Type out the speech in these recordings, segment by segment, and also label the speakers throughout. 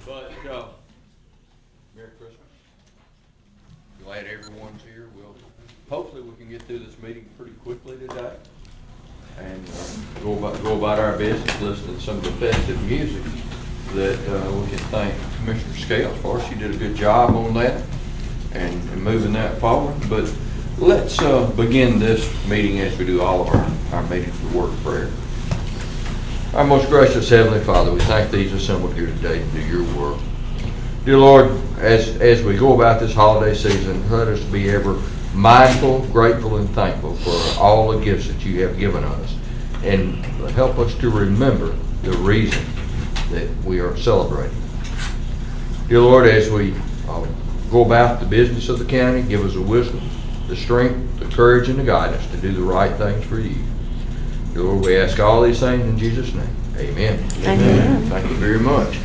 Speaker 1: But Merry Christmas. Glad everyone's here. Hopefully we can get through this meeting pretty quickly today and go about our business, listen to some of the festive music that we can thank Commissioner Scales for. She did a good job on that and moving that forward. But let's begin this meeting as we do all of our meetings with a word of prayer. Our most gracious Heavenly Father, we thank Thee assembled here today to do Your work. Dear Lord, as we go about this holiday season, let us be ever mindful, grateful, and thankful for all the gifts that You have given us, and help us to remember the reason that we are celebrating. Dear Lord, as we go about the business of the county, give us the wisdom, the strength, the courage, and the guidance to do the right things for You. Dear Lord, we ask all these things in Jesus' name. Amen.
Speaker 2: Amen.
Speaker 1: Thank you very much.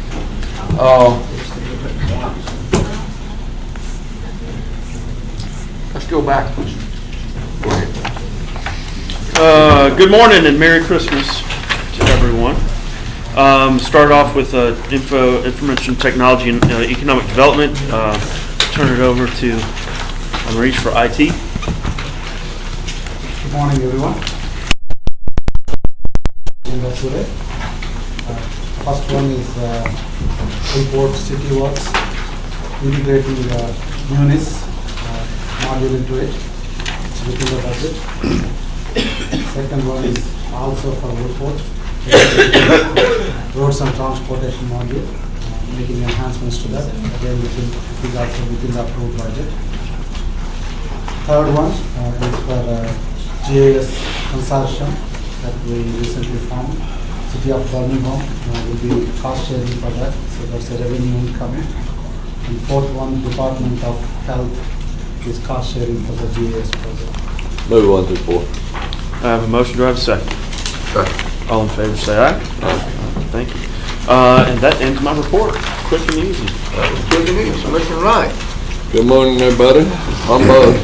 Speaker 1: Let's go back. Go ahead.
Speaker 3: Good morning and Merry Christmas to everyone. Start off with information technology and economic development. Turn it over to Maurice for IT.
Speaker 4: Good morning, everyone. First one is Report City Works, integrating Munis module into it. It's within the budget. Second one is also for Report, Roads and Transportation module, making enhancements to that. Again, it is also within the approved budget. Third one is for GIS consortium that we recently formed. City of Birmingham will be cost sharing for that, so that's a revenue incoming. And fourth one, Department of Health is cost sharing for the GIS project.
Speaker 2: Move 1 through 4.
Speaker 3: I have a motion. Do I have a second?
Speaker 1: Second.
Speaker 3: All in favor say aye. Thank you. And that ends my report. Quick and easy.
Speaker 1: That was good to me. Commissioner Wright.
Speaker 2: Good morning, everybody. I'm Bud.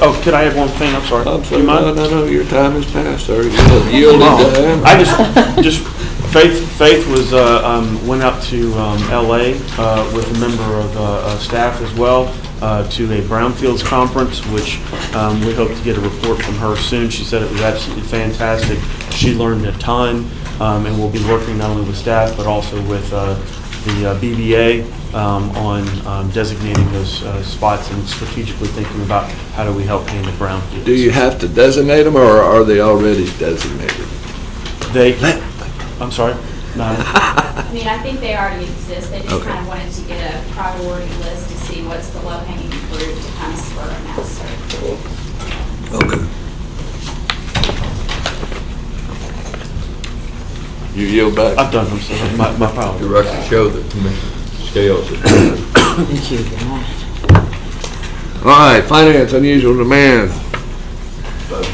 Speaker 3: Oh, could I have one thing? I'm sorry.
Speaker 2: I'm
Speaker 3: Do
Speaker 2: sorry,
Speaker 3: you mind?
Speaker 2: no, your time has passed, sir. Yielded to him.
Speaker 3: I just Faith was went out to LA with a member of staff as well to a Brownfields conference, which we hope to get a report from her soon. She said it was absolutely fantastic. She learned a ton, and we'll be working not only with staff but also with the BBA on designating those spots and strategically thinking about how do we help handle brownfields.
Speaker 2: Do you have to designate them, or are they already designated?
Speaker 3: I'm sorry? No.
Speaker 5: I mean, I think they already exist. They just
Speaker 2: Okay.
Speaker 5: kind of wanted to get a priority list to see what's the low-hanging fruit to kind of spur them out. So
Speaker 2: Okay. You yield back?
Speaker 3: I've done them, so my power.
Speaker 1: The record show that Commissioner Scales is
Speaker 6: Thank you. Good morning.
Speaker 2: All right, finance, unusual demand.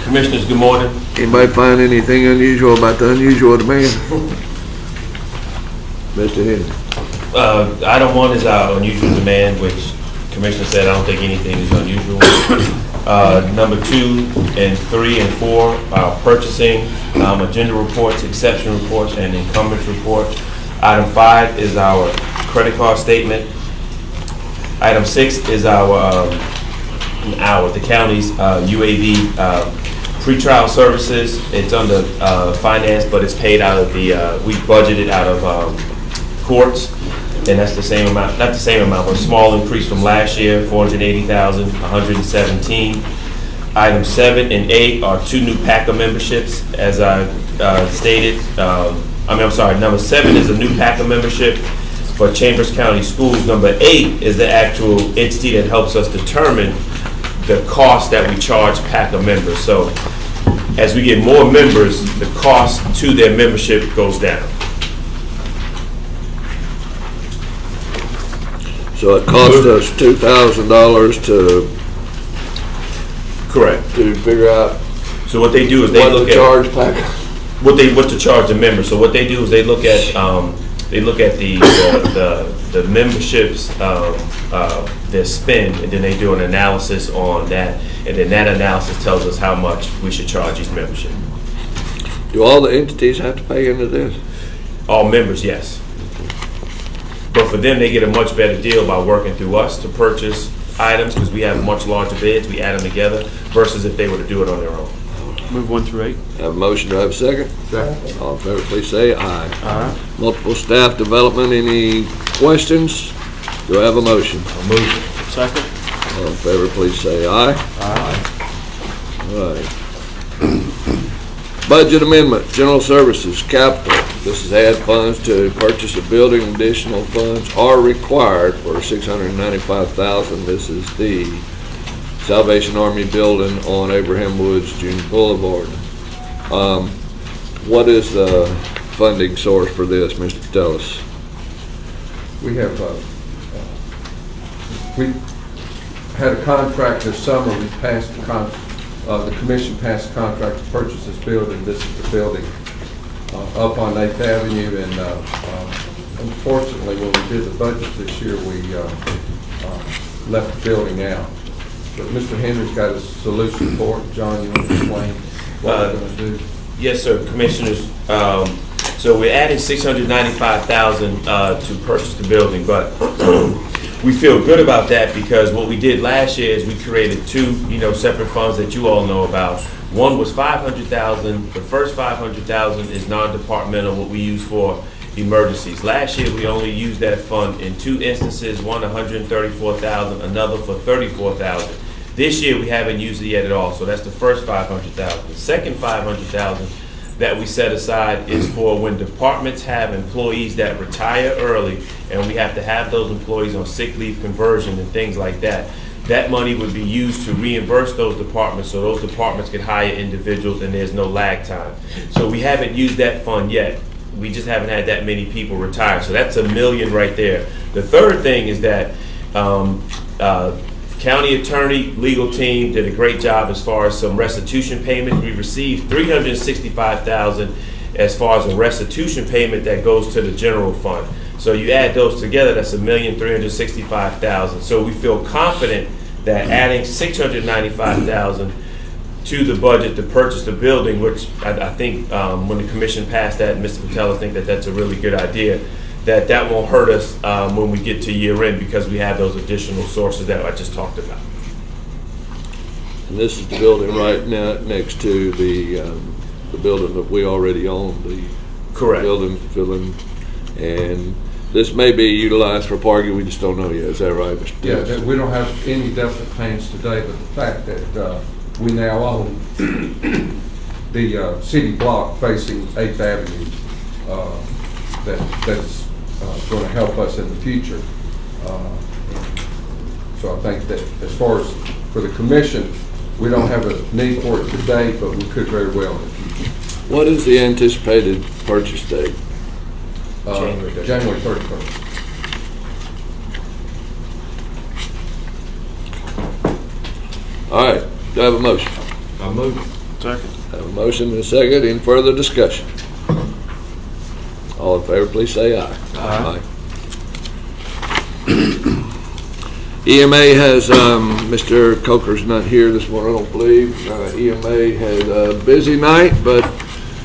Speaker 7: Commissioners, good morning.
Speaker 2: Anybody find anything unusual about the unusual demand? Mr. Henry.
Speaker 7: Item 1 is our unusual demand, which Commissioner said I don't think anything is unusual. Number 2 and 3 and 4 are purchasing, agenda reports, exception reports, and encumbrance reports. Item 5 is our credit card statement. Item 6 is the county's UAV pretrial services. It's under finance, but it's paid out of the, we budgeted out of courts, and that's the same amount, not the same amount, but a small increase from last year, $480,000, $117. Items 7 and 8 are 2 new PACA memberships, as I stated. Number 7 is a new PACA membership for Chambers County Schools. Number 8 is the actual entity that helps us determine the cost that we charge PACA members. So as we get more members, the cost to their membership goes down.
Speaker 2: So it cost us $2,000
Speaker 7: Correct.
Speaker 2: to figure out
Speaker 7: So what they do is they
Speaker 2: what
Speaker 7: look
Speaker 2: to
Speaker 7: at
Speaker 2: charge PACA.
Speaker 7: what to charge the member. So what they do is they look at the memberships, their spend, and then they do an analysis on that, and then that analysis tells us how much we should charge each membership.
Speaker 2: Do all the entities have to pay into this?
Speaker 7: All members, yes. But for them, they get a much better deal by working through us to purchase items because we have much larger bids. We add them together versus if they were to do it on their own.
Speaker 3: Move 1 through 8.
Speaker 2: Have a motion, do I have a second?
Speaker 1: Second.
Speaker 2: All in favor, please say aye.
Speaker 3: Aye.
Speaker 2: Multiple staff development, any questions? Do I have a motion?
Speaker 3: Second.
Speaker 2: All in favor, please say aye.
Speaker 3: Aye.
Speaker 2: All right. Budget amendment, general services, capital. This is add funds to purchase a building. Additional funds are required for $695,000. This is the Salvation Army building on Abraham Woods Junior Boulevard. What is the funding source for this, Mr. Tellis?
Speaker 1: We have, we had a contract this summer. We passed the commission passed a contract to purchase this building. This is the building up on 8th Avenue, and unfortunately, when we did the budget this year, we left the building out. But Mr. Henry's got a solution for it. John, you want to explain what we're going to do?
Speaker 7: Yes, sir, commissioners. So we're adding $695,000 to purchase the building, but we feel good about that because what we did last year is we created 2, separate funds that you all know about. One was $500,000. The first $500,000 is non-departmental, what we use for emergencies. Last year we only used that fund in 2 instances. One $134,000, another for $34,000. This year we haven't used it yet at all. So that's the first $500,000. The second $500,000 that we set aside is for when departments have employees that retire early and we have to have those employees on sick leave conversion and things like that. That money would be used to reimburse those departments so those departments can hire individuals and there's no lag time. So we haven't used that fund yet. We just haven't had that many people retire. So that's $1 million right there. The third thing is that county attorney, legal team did a great job as far as some restitution payments. We received $365,000 as far as a restitution payment that goes to the general fund. So you add those together, that's $1,365,000. So we feel confident that adding $695,000 to the budget to purchase the building, which I think when the commission passed that, Mr. Patel, I think that that's a really good idea, that won't hurt us when we get to year end because we have those additional sources that I just talked about.
Speaker 2: And this is the building right now next to the building that we already own, the
Speaker 7: Correct.
Speaker 2: building, and this may be utilized for parking. We just don't know yet. Is that right, Mr.
Speaker 1: Yeah,
Speaker 2: Dixon?
Speaker 1: we don't have any definite plans today, but the fact that we now own the city block facing 8th Avenue, that's going to help us in the future. So I think that as far as for the commission, we don't have a need for it today, but we could very well in the future.
Speaker 2: What is the anticipated purchase date?
Speaker 1: January 31st.
Speaker 2: All right, do I have a motion?
Speaker 1: I'll move.
Speaker 3: Second.
Speaker 2: I have a motion and a second. Any further discussion? All in favor, please say aye.
Speaker 3: Aye.
Speaker 2: EMA has, Mr. Coker's not here this morning, I don't believe. EMA had a busy night, but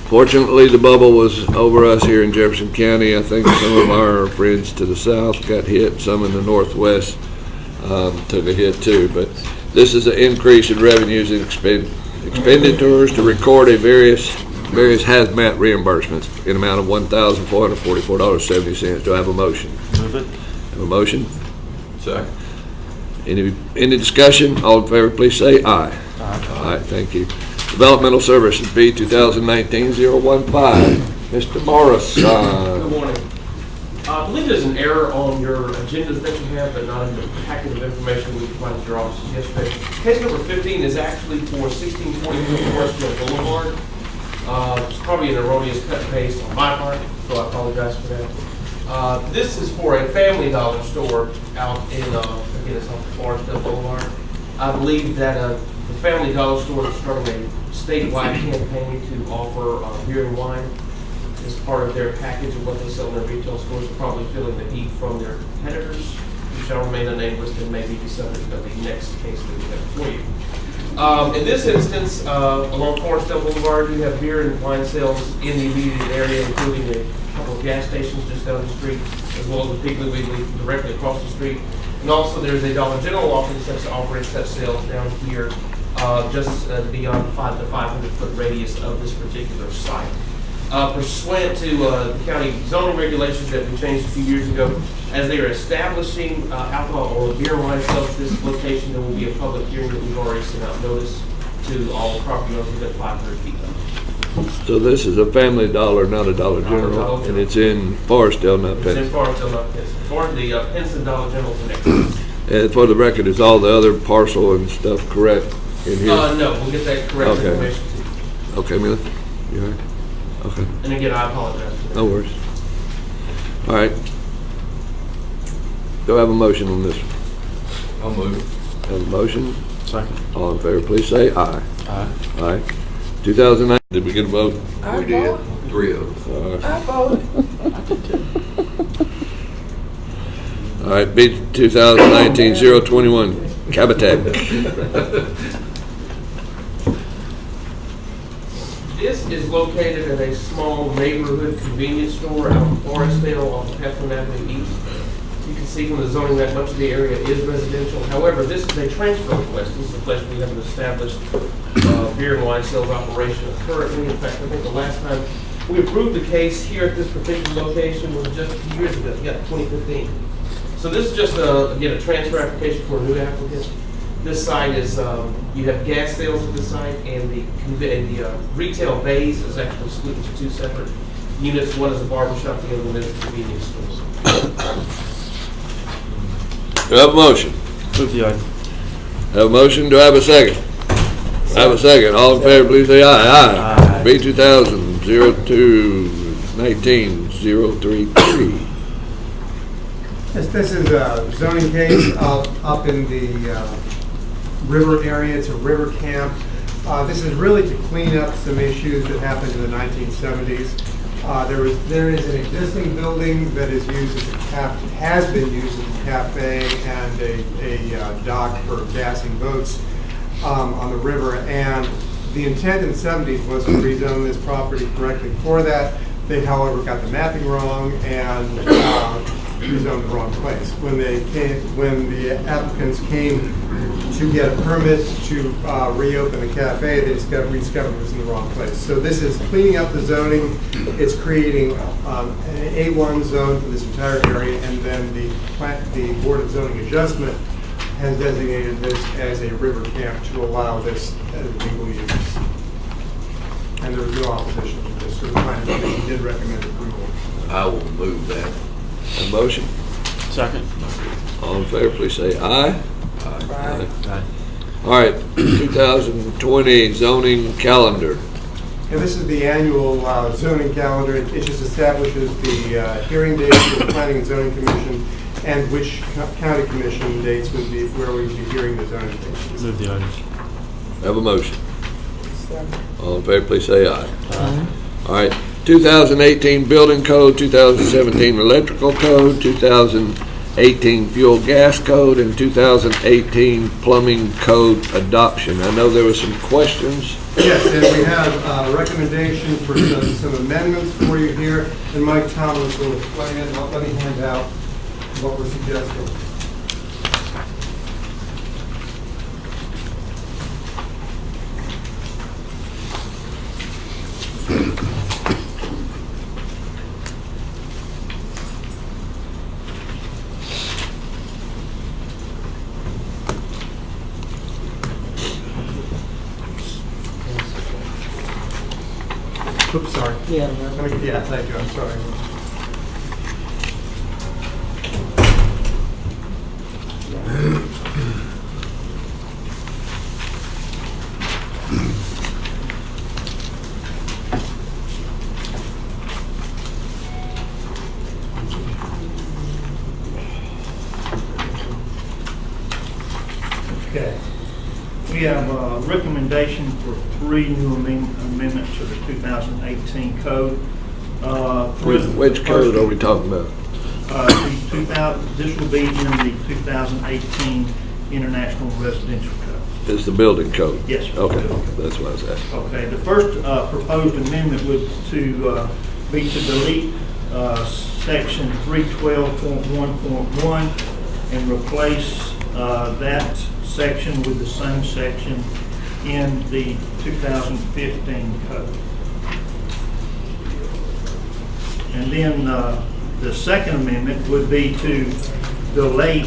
Speaker 2: fortunately the bubble was over us here in Jefferson County. I think some of our friends to the south got hit, some in the northwest took a hit too. But this is an increase in revenues and expenditures to record a various hazmat reimbursements in amount of $1,444.70. Do I have a motion?
Speaker 3: Move it.
Speaker 2: Have a motion?
Speaker 1: Second.
Speaker 2: Any discussion? All in favor, please say aye. Aye, thank you. Developmental Services, B 2019-015. Mr. Morris.
Speaker 8: Good morning. I believe there's an error on your agendas that you have, but not in the packet of information we provided to your offices yesterday. Case number 15 is actually for 1624 Westfield Boulevard. It's probably an erroneous cut and paste on my part, so I apologize for that. This is for a Family Dollar store out in, again, it's on Florida Boulevard. I believe that the Family Dollar store is starting a statewide campaign to offer beer and wine as part of their package of what they sell in their retail stores, probably feeling the heat from their competitors, who shall remain unnamed, and may be the subject of the next case that we have for you. In this instance, along Cornerstone Boulevard, we have beer and wine sales in the immediate area, including a couple of gas stations just down the street, as well as a Piggly Wiggly directly across the street. And also, there's a Dollar General office that operates such sales down here, just beyond the 500-foot radius of this particular site. Pursuant to the county zoning regulations that we changed a few years ago, as they are establishing alcohol or beer and wine sales at this location, there will be a public hearing that we've already sent out notice to all property owners within 500 feet of it.
Speaker 2: So this is a Family Dollar, not a Dollar General, and it's in Forestdale, not
Speaker 8: It's in
Speaker 2: Pinson.
Speaker 8: Forestdale, not Pinson. For the Pinson Dollar General is next.
Speaker 2: And for the record, is all the other parcel and stuff correct in here?
Speaker 8: No, we'll get that correct
Speaker 2: Okay.
Speaker 8: information to you.
Speaker 2: Okay, Mila? You all right? Okay,
Speaker 8: And again, I apologize for that.
Speaker 2: no worries. All right. Do I have a motion on this?
Speaker 1: I'll move.
Speaker 2: Have a motion?
Speaker 3: Second.
Speaker 2: All in favor, please say aye.
Speaker 3: Aye.
Speaker 2: Aye. 2009, did we get a vote?
Speaker 6: I
Speaker 2: We did.
Speaker 6: voted.
Speaker 2: 3 of us.
Speaker 6: I voted.
Speaker 2: All right, B 2019-021, Cabatag.
Speaker 8: This is located in a small neighborhood convenience store out in Forestdale off of Heflin Avenue East. You can see from the zoning that much of the area is residential. However, this is a transfer request. This is a place we have an established beer and wine sales operation currently. In fact, I think the last time we approved the case here at this particular location was just a few years ago, 2015. So this is just, again, a transfer application for a new applicant. This site is, you have gas sales at this site, and the retail base is actually split into two separate units. One is a barber shop, the other one is a convenience store.
Speaker 2: Do I have a motion?
Speaker 3: Move the item.
Speaker 2: Have a motion, do I have a second? I have a second, all in favor, please say aye.
Speaker 3: Aye.
Speaker 2: B 2000-02-19-033.
Speaker 4: Yes, this is a zoning case up in the river area. It's a river camp. This is really to clean up some issues that happened in the 1970s. There is an existing building that is used as a cafe, has been used as a cafe and a dock for gassing boats on the river. And the intent in the 70s was to rezone this property correctly for that. They, however, got the mapping wrong and rezoned the wrong place. When the applicants came to get a permit to reopen the cafe, they rediscovered it was in the wrong place. So this is cleaning up the zoning. It's creating an A1 zone for this entire area, and then the Board of Zoning Adjustment has designated this as a river camp to allow this as legal use. And there was no opposition to this, so the planning commission did recommend approval.
Speaker 1: I will move that.
Speaker 2: Have a motion?
Speaker 3: Second.
Speaker 2: All in favor, please say aye.
Speaker 3: Aye.
Speaker 2: All right, 2020 zoning calendar.
Speaker 4: And this is the annual zoning calendar. It just establishes the hearing dates for the Planning and Zoning Commission and which county commission dates would be where we would be hearing the zoning cases.
Speaker 3: Move the item.
Speaker 2: Have a motion? All in favor, please say aye. All right, 2018 building code, 2017 electrical code, 2018 fuel gas code, and 2018 plumbing code adoption. I know there were some questions.
Speaker 4: Yes, and we have a recommendation for some amendments for you here, and Mike Thomas will explain it. Let me hand out what we're suggesting. Oops, sorry.
Speaker 6: Yeah.
Speaker 4: Yeah, thank you, I'm sorry.
Speaker 9: Okay. We have a recommendation for 3 new amendments to the 2018 code.
Speaker 2: Which code are we talking about?
Speaker 9: This will be in the 2018 International Residential Code.
Speaker 2: is the building code?
Speaker 9: Yes, sir.
Speaker 2: Okay, that's what I was asking.
Speaker 9: Okay, the first proposed amendment would be to delete section 312.1.1 and replace that section with the same section in the 2015 code. And then the second amendment would be to delete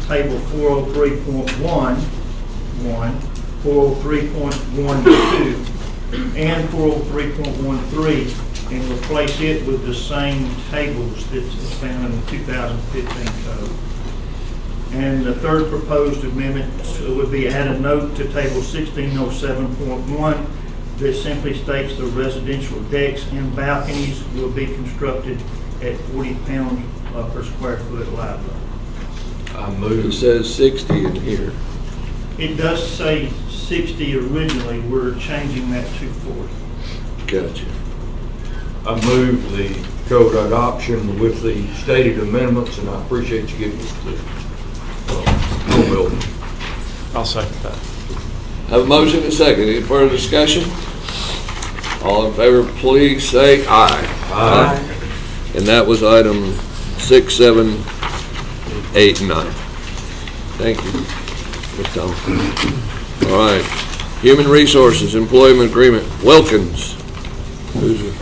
Speaker 9: table 403.1, 403.12, and 403.13 and replace it with the same tables that's found in the 2015 code. And the third proposed amendment would be add a note to table 1607.1 that simply states the residential decks and balconies will be constructed at 40 pounds per square foot liability.
Speaker 2: It says 60 in here.
Speaker 9: It does say 60 originally, we're changing that to 40.
Speaker 2: Gotcha.
Speaker 10: I move the code adoption with the stated amendments, and I appreciate you giving us the full bill.
Speaker 3: I'll second that.
Speaker 2: Have a motion and a second. Any further discussion? All in favor, please say aye.
Speaker 10: Aye.
Speaker 2: And that was item 6, 7, 8, and 9. Thank you, Ms. Thompson. All right. Human Resources Employment Agreement, Wilkins. Who's it?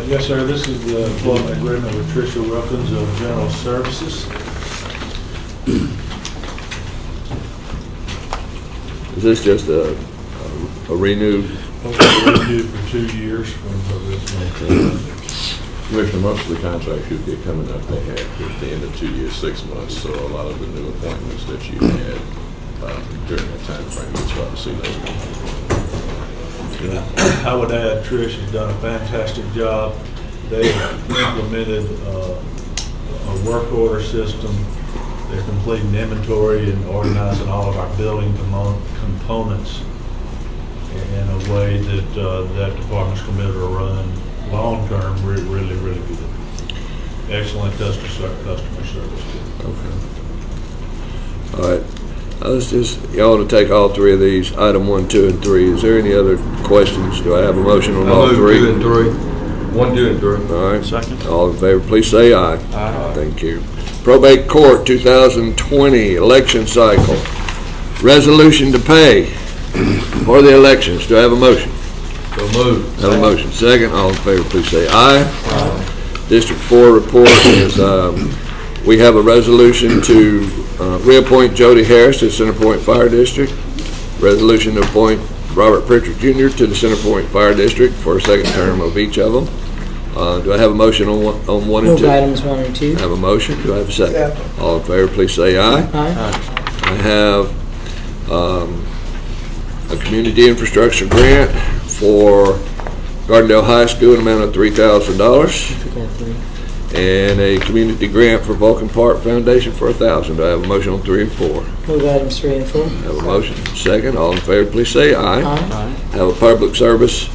Speaker 11: Yes, sir. This is the employment agreement with Tricia Wilkins of General Services.
Speaker 2: Is this just a renewed?
Speaker 11: Renewed for 2 years from this month.
Speaker 12: Commissioner, most of the contracts you get coming up, they have at the end of 2 years, 6 months, so a lot of the new appointments that you had during that time frame, you start to see those come through.
Speaker 11: I would add, Trish has done a fantastic job. They implemented a work order system. They're completing inventory and organizing all of our building components in a way that that department's going to be able to run long-term really, really good. Excellent customer service.
Speaker 2: Okay. All right. Let's just, y'all to take all three of these, item 1, 2, and 3. Is there any other questions? Do I have a motion on all three?
Speaker 10: 2 and 3. 1, 2, and 3.
Speaker 2: All right.
Speaker 3: Second.
Speaker 2: All in favor, please say aye.
Speaker 10: Aye.
Speaker 2: Thank you. Probate Court 2020 election cycle. Resolution to pay for the elections. Do I have a motion?
Speaker 10: So moved.
Speaker 2: Have a motion. Second. All in favor, please say aye. Aye. District 4 report is, we have a resolution to reappoint Jody Harris to the Center Point Fire District. Resolution to appoint Robert Pritchard Jr. to the Center Point Fire District for a second term of each of them. Do I have a motion on 1 and 2?
Speaker 6: Move items 1 and 2.
Speaker 2: I have a motion. Do I have a second? All in favor, please say aye.
Speaker 6: Aye.
Speaker 2: I have a community infrastructure grant for Gardendale High School in an amount of $3,000.
Speaker 6: Forgot 3.
Speaker 2: And a community grant for Vulcan Park Foundation for $1,000. Do I have a motion on 3 and 4?
Speaker 6: Move items 3 and 4.
Speaker 2: I have a motion. Second. All in favor, please say aye.
Speaker 6: Aye.
Speaker 2: I have a public service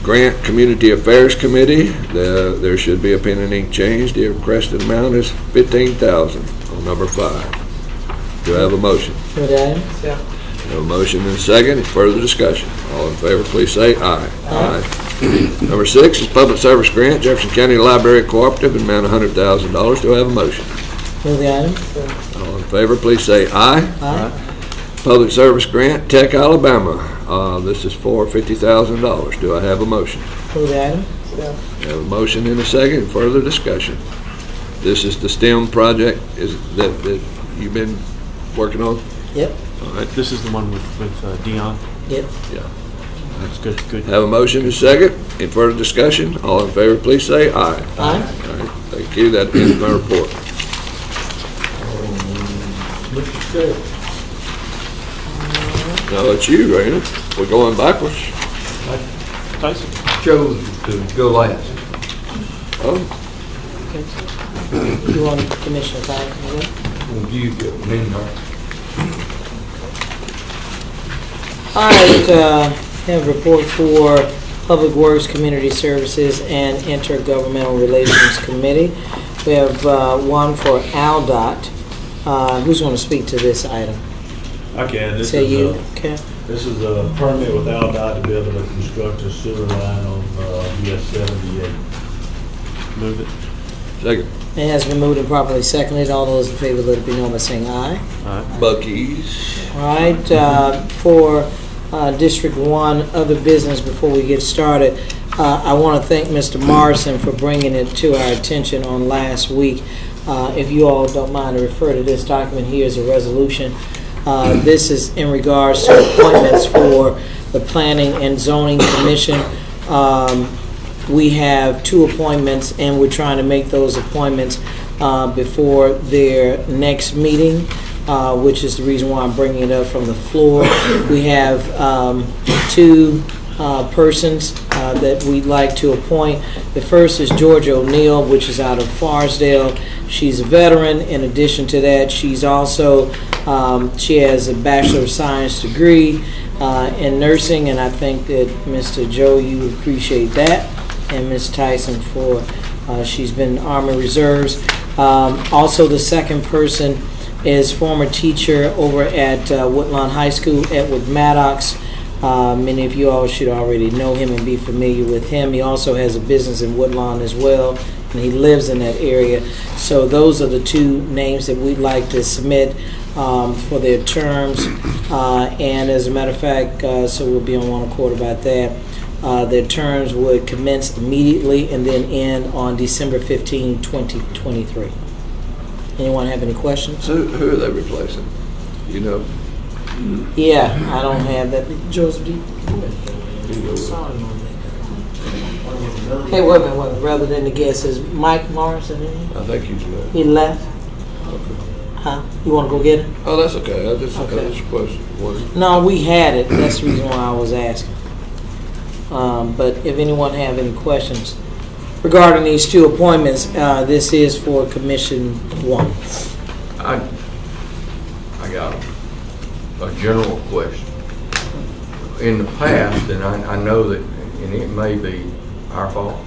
Speaker 2: grant community affairs committee. There should be a pen and ink change. The requested amount is $15,000 on number 5. Do I have a motion?
Speaker 6: Move items.
Speaker 2: I have a motion and a second. Any further discussion? All in favor, please say aye. Aye. Number 6 is public service grant, Jefferson County Library Cooperative, in amount of $100,000. Do I have a motion?
Speaker 6: Move the item.
Speaker 2: All in favor, please say aye.
Speaker 6: Aye.
Speaker 2: Public service grant, Tech, Alabama. This is for $50,000. Do I have a motion?
Speaker 6: Move the item.
Speaker 2: I have a motion and a second. Further discussion. This is the STEM project that you've been working on?
Speaker 6: Yep.
Speaker 2: All right.
Speaker 3: This is the one with Dion.
Speaker 6: Yep.
Speaker 2: Yeah.
Speaker 3: That's good.
Speaker 2: Have a motion and a second. Any further discussion? All in favor, please say aye.
Speaker 6: Aye.
Speaker 2: All right. Thank you. That ends my report. No, it's you, ain't it? We're going backwards.
Speaker 3: Tyson?
Speaker 10: Chose to go last.
Speaker 2: Oh,
Speaker 6: Okay. You want Commissioner Fine?
Speaker 10: Will you get me in there?
Speaker 6: All right, have a report for Public Works, Community Services, and Intergovernmental Relations Committee. We have one for ALDOT, Who's going to speak to this item?
Speaker 11: I can.
Speaker 6: Say you, okay?
Speaker 11: This is a permit with Aldott to be able to construct a sewer line on US 78.
Speaker 3: Move it.
Speaker 2: Second.
Speaker 6: It has been moved and properly seconded. All those in favor, let it be known by saying aye.
Speaker 2: Bucky's.
Speaker 6: All right, for District 1, other business before we get started, I want to thank Mr. Morrison for bringing it to our attention on last week. If you all don't mind to refer to this document here as a resolution. This is in regards to appointments for the Planning and Zoning Commission. We have 2 appointments, and we're trying to make those appointments before their next meeting, which is the reason why I'm bringing it up from the floor. We have 2 persons that we'd like to appoint. The first is Georgia O'Neill, which is out of Farsdale. She's a veteran. In addition to that, she's also, she has a Bachelor of Science degree in nursing, and I think that Mr. Joe, you would appreciate that, and Ms. Tyson for, she's been Army Reserves. Also, the second person is former teacher over at Woodlawn High School, Edward Maddox. Many of you all should already know him and be familiar with him. He also has a business in Woodlawn as well, and he lives in that area. So those are the 2 names that we'd like to submit for their terms. And as a matter of fact, so we'll be on one accord about that. Their terms would commence immediately and then end on December 15, 2023. Anyone have any questions?
Speaker 2: Who are they replacing? You know?
Speaker 6: Yeah, I don't have that. Joseph, do you? Hey, wait a minute. Rather than the guess, is Mike Morrison in here?
Speaker 2: I think he's left.
Speaker 6: He left? Huh? You want to go get him?
Speaker 2: Oh, that's okay. I just
Speaker 6: Okay.
Speaker 2: question. What?
Speaker 6: No, we had it. That's the reason why I was asking. But if anyone have any questions regarding these 2 appointments, this is for Commission 1.
Speaker 10: I got a general question. In the past, and I know that, and it may be our fault,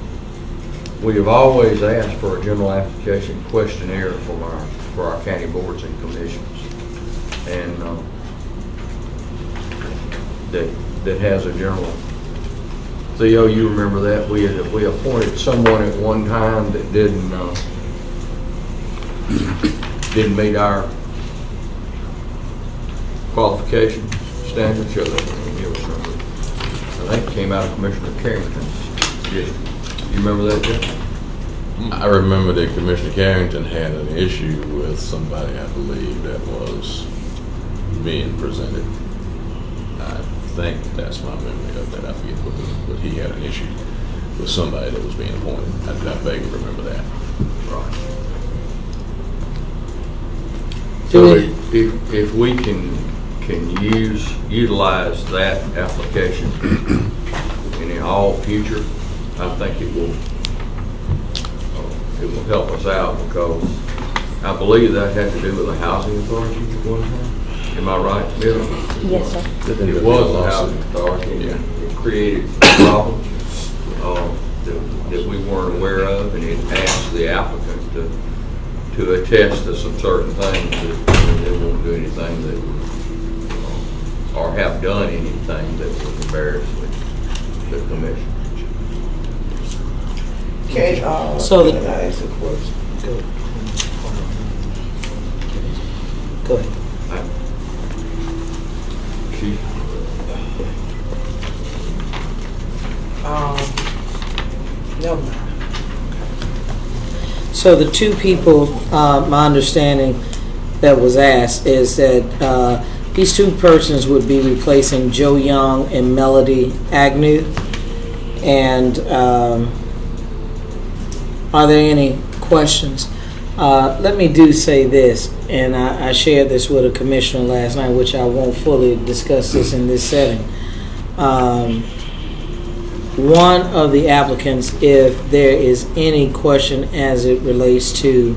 Speaker 10: we have always asked for a general application questionnaire for our county boards and commissions. And that has a general, Theo, you remember that? We appointed someone at one time that didn't meet our qualification standards. I think it came out of Commissioner Carrington's district. You remember that, Jeff?
Speaker 12: I remember that Commissioner Carrington had an issue with somebody, I believe, that was being presented. I think that's my memory of that. I forget but he had an issue with somebody that was being appointed. I vaguely remember that.
Speaker 10: Right.
Speaker 6: Do
Speaker 10: So if we can utilize that application in all future, I think it will help us out, because I believe that had to do with the housing authority at one time. Am I right, Bill?
Speaker 5: Yes, sir.
Speaker 10: It was the housing authority, and it created problems that we weren't aware of, and it asked the applicant to attest to some certain things that they won't do anything that, or have done anything that would embarrass the commission.
Speaker 13: Okay,
Speaker 6: So
Speaker 13: can I ask a question?
Speaker 6: Go ahead.
Speaker 13: Never mind.
Speaker 6: So the 2 people, my understanding that was asked is that these 2 persons would be replacing Joe Young and Melody Agnew. And are there any questions? Let me say this, and I shared this with a commissioner last night, which I won't fully discuss this in this setting. One of the applicants, if there is any question as it relates to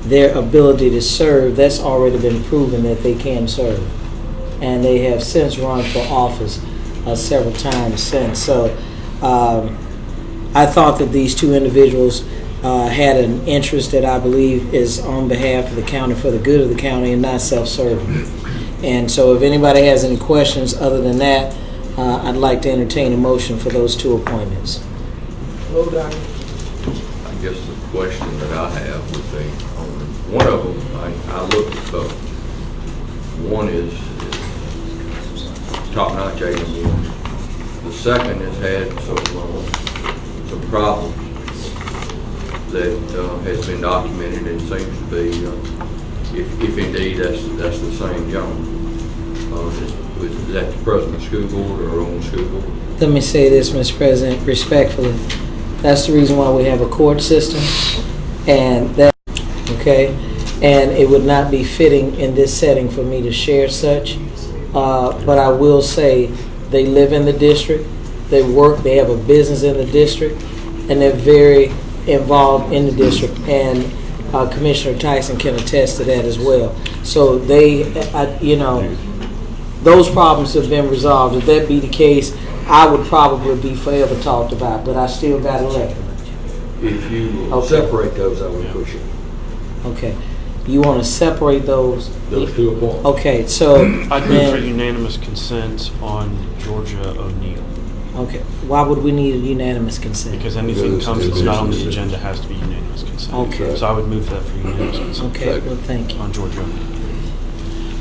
Speaker 6: their ability to serve, that's already been proven that they can serve. And they have since run for office several times since. So I thought that these 2 individuals had an interest that I believe is on behalf of the county, for the good of the county, and not self-serving. And so if anybody has any questions other than that, I'd like to entertain a motion for those two appointments.
Speaker 10: I guess the question that I have would be, on one of them, I looked at both. One is top-notch A1. The second has had some problems that has been documented, and seems to be, if indeed that's the same gentleman. Is that the president of the school board or on the school board?
Speaker 6: Let me say this, Mr. President, respectfully. That's the reason why we have a court system, and that, okay? And it would not be fitting in this setting for me to share such. But I will say, they live in the district, they work, they have a business in the district, and they're very involved in the district. And Commissioner Tyson can attest to that as well. So they, those problems have been resolved. If that be the case, I would probably be forever talked about, but I still got to let them.
Speaker 10: If you separate those, I would push it.
Speaker 6: Okay. You want to separate those?
Speaker 10: Those two appointments.
Speaker 6: Okay, so
Speaker 3: I'd move for unanimous consent on Georgia O'Neill,
Speaker 6: okay, why would we need a unanimous consent?
Speaker 3: because anything comes that's not on the agenda has to be unanimous consent.
Speaker 6: Okay.
Speaker 3: So I would move that for unanimous consent.
Speaker 6: Okay, well, thank you.
Speaker 3: On Georgia O'Neill.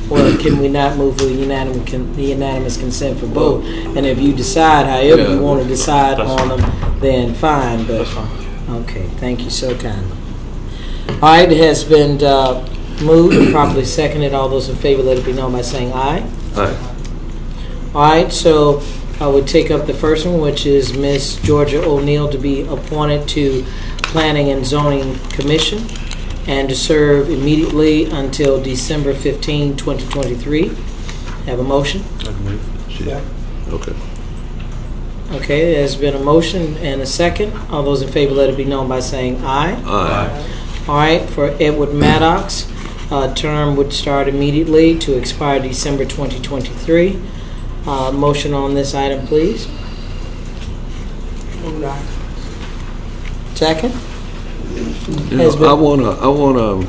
Speaker 6: Well, can we not move for unanimous consent for both? And if you decide however you want to decide on them, then fine, but,
Speaker 3: That's fine.
Speaker 6: okay, thank you so kindly. All right, it has been moved and properly seconded. All those in favor, let it be known by saying aye.
Speaker 2: Aye.
Speaker 6: All right, so I would take up the first one, which is Miss Georgia O'Neill to be appointed to Planning and Zoning Commission and to serve immediately until December 15, 2023. Have a motion?
Speaker 3: I'd move.
Speaker 2: Okay.
Speaker 6: Okay, there's been a motion and a second. All those in favor, let it be known by saying aye.
Speaker 2: Aye.
Speaker 6: All right, for Edward Maddox, term would start immediately to expire December 2023. Motion on this item, please. Second?
Speaker 2: You know,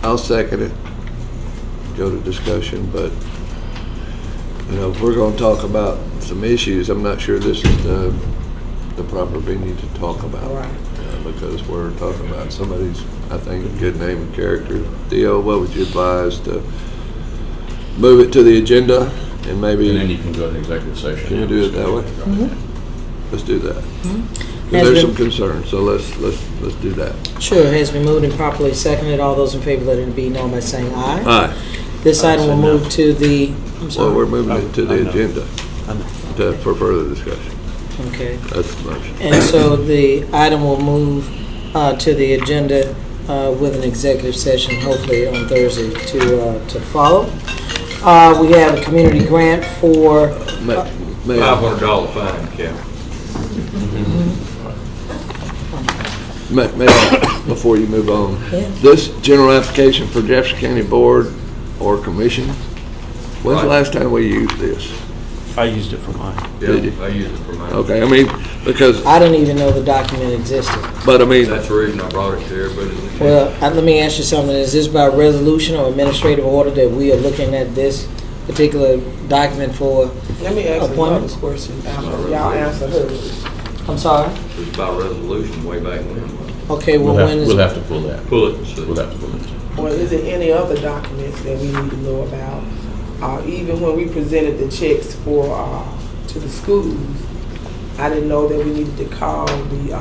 Speaker 2: I'll second it, go to discussion, but, if we're gonna talk about some issues, I'm not sure this is the proper venue to talk about.
Speaker 6: Right.
Speaker 2: Because we're talking about somebody's, I think, good name and character. Theo, what would you advise to move it to the agenda and maybe?
Speaker 12: And then you can go to executive session.
Speaker 2: Can you do it that way?
Speaker 6: Mm-hmm.
Speaker 2: Let's do that.
Speaker 6: Mm-hmm.
Speaker 2: There's some concerns, so let's do that.
Speaker 6: Sure, it has been moved and properly seconded. All those in favor, let it be known by saying aye.
Speaker 2: Aye.
Speaker 6: This item will move to the, I'm sorry.
Speaker 2: Well, we're moving it to the agenda for further discussion.
Speaker 6: Okay.
Speaker 2: That's the motion.
Speaker 6: And so the item will move to the agenda with an executive session, hopefully on Thursday, to follow. We have a community grant for,
Speaker 10: $500 fine, Kevin.
Speaker 2: May I, before you move on,
Speaker 6: Yeah.
Speaker 2: this general application for Jefferson County Board or Commission, when's the last time we used this?
Speaker 3: I used it for mine.
Speaker 2: Did you?
Speaker 10: I use it for mine.
Speaker 2: Okay, I mean, because,
Speaker 6: I didn't even know the document existed.
Speaker 2: but I mean,
Speaker 10: That's the reason I brought it to everybody.
Speaker 6: Well, let me ask you something. Is this by resolution or administrative order that we are looking at this particular document for
Speaker 13: Let me ask another
Speaker 6: appointments?
Speaker 13: question. Y'all answer hers.
Speaker 6: I'm sorry?
Speaker 10: It was by resolution way back when.
Speaker 6: Okay, well, when is?
Speaker 12: We'll have to pull that.
Speaker 10: Pull it and see.
Speaker 12: We'll have to pull it.
Speaker 13: Or is there any other documents that we need to know about? Even when we presented the checks for, to the schools, I didn't know that we needed to call the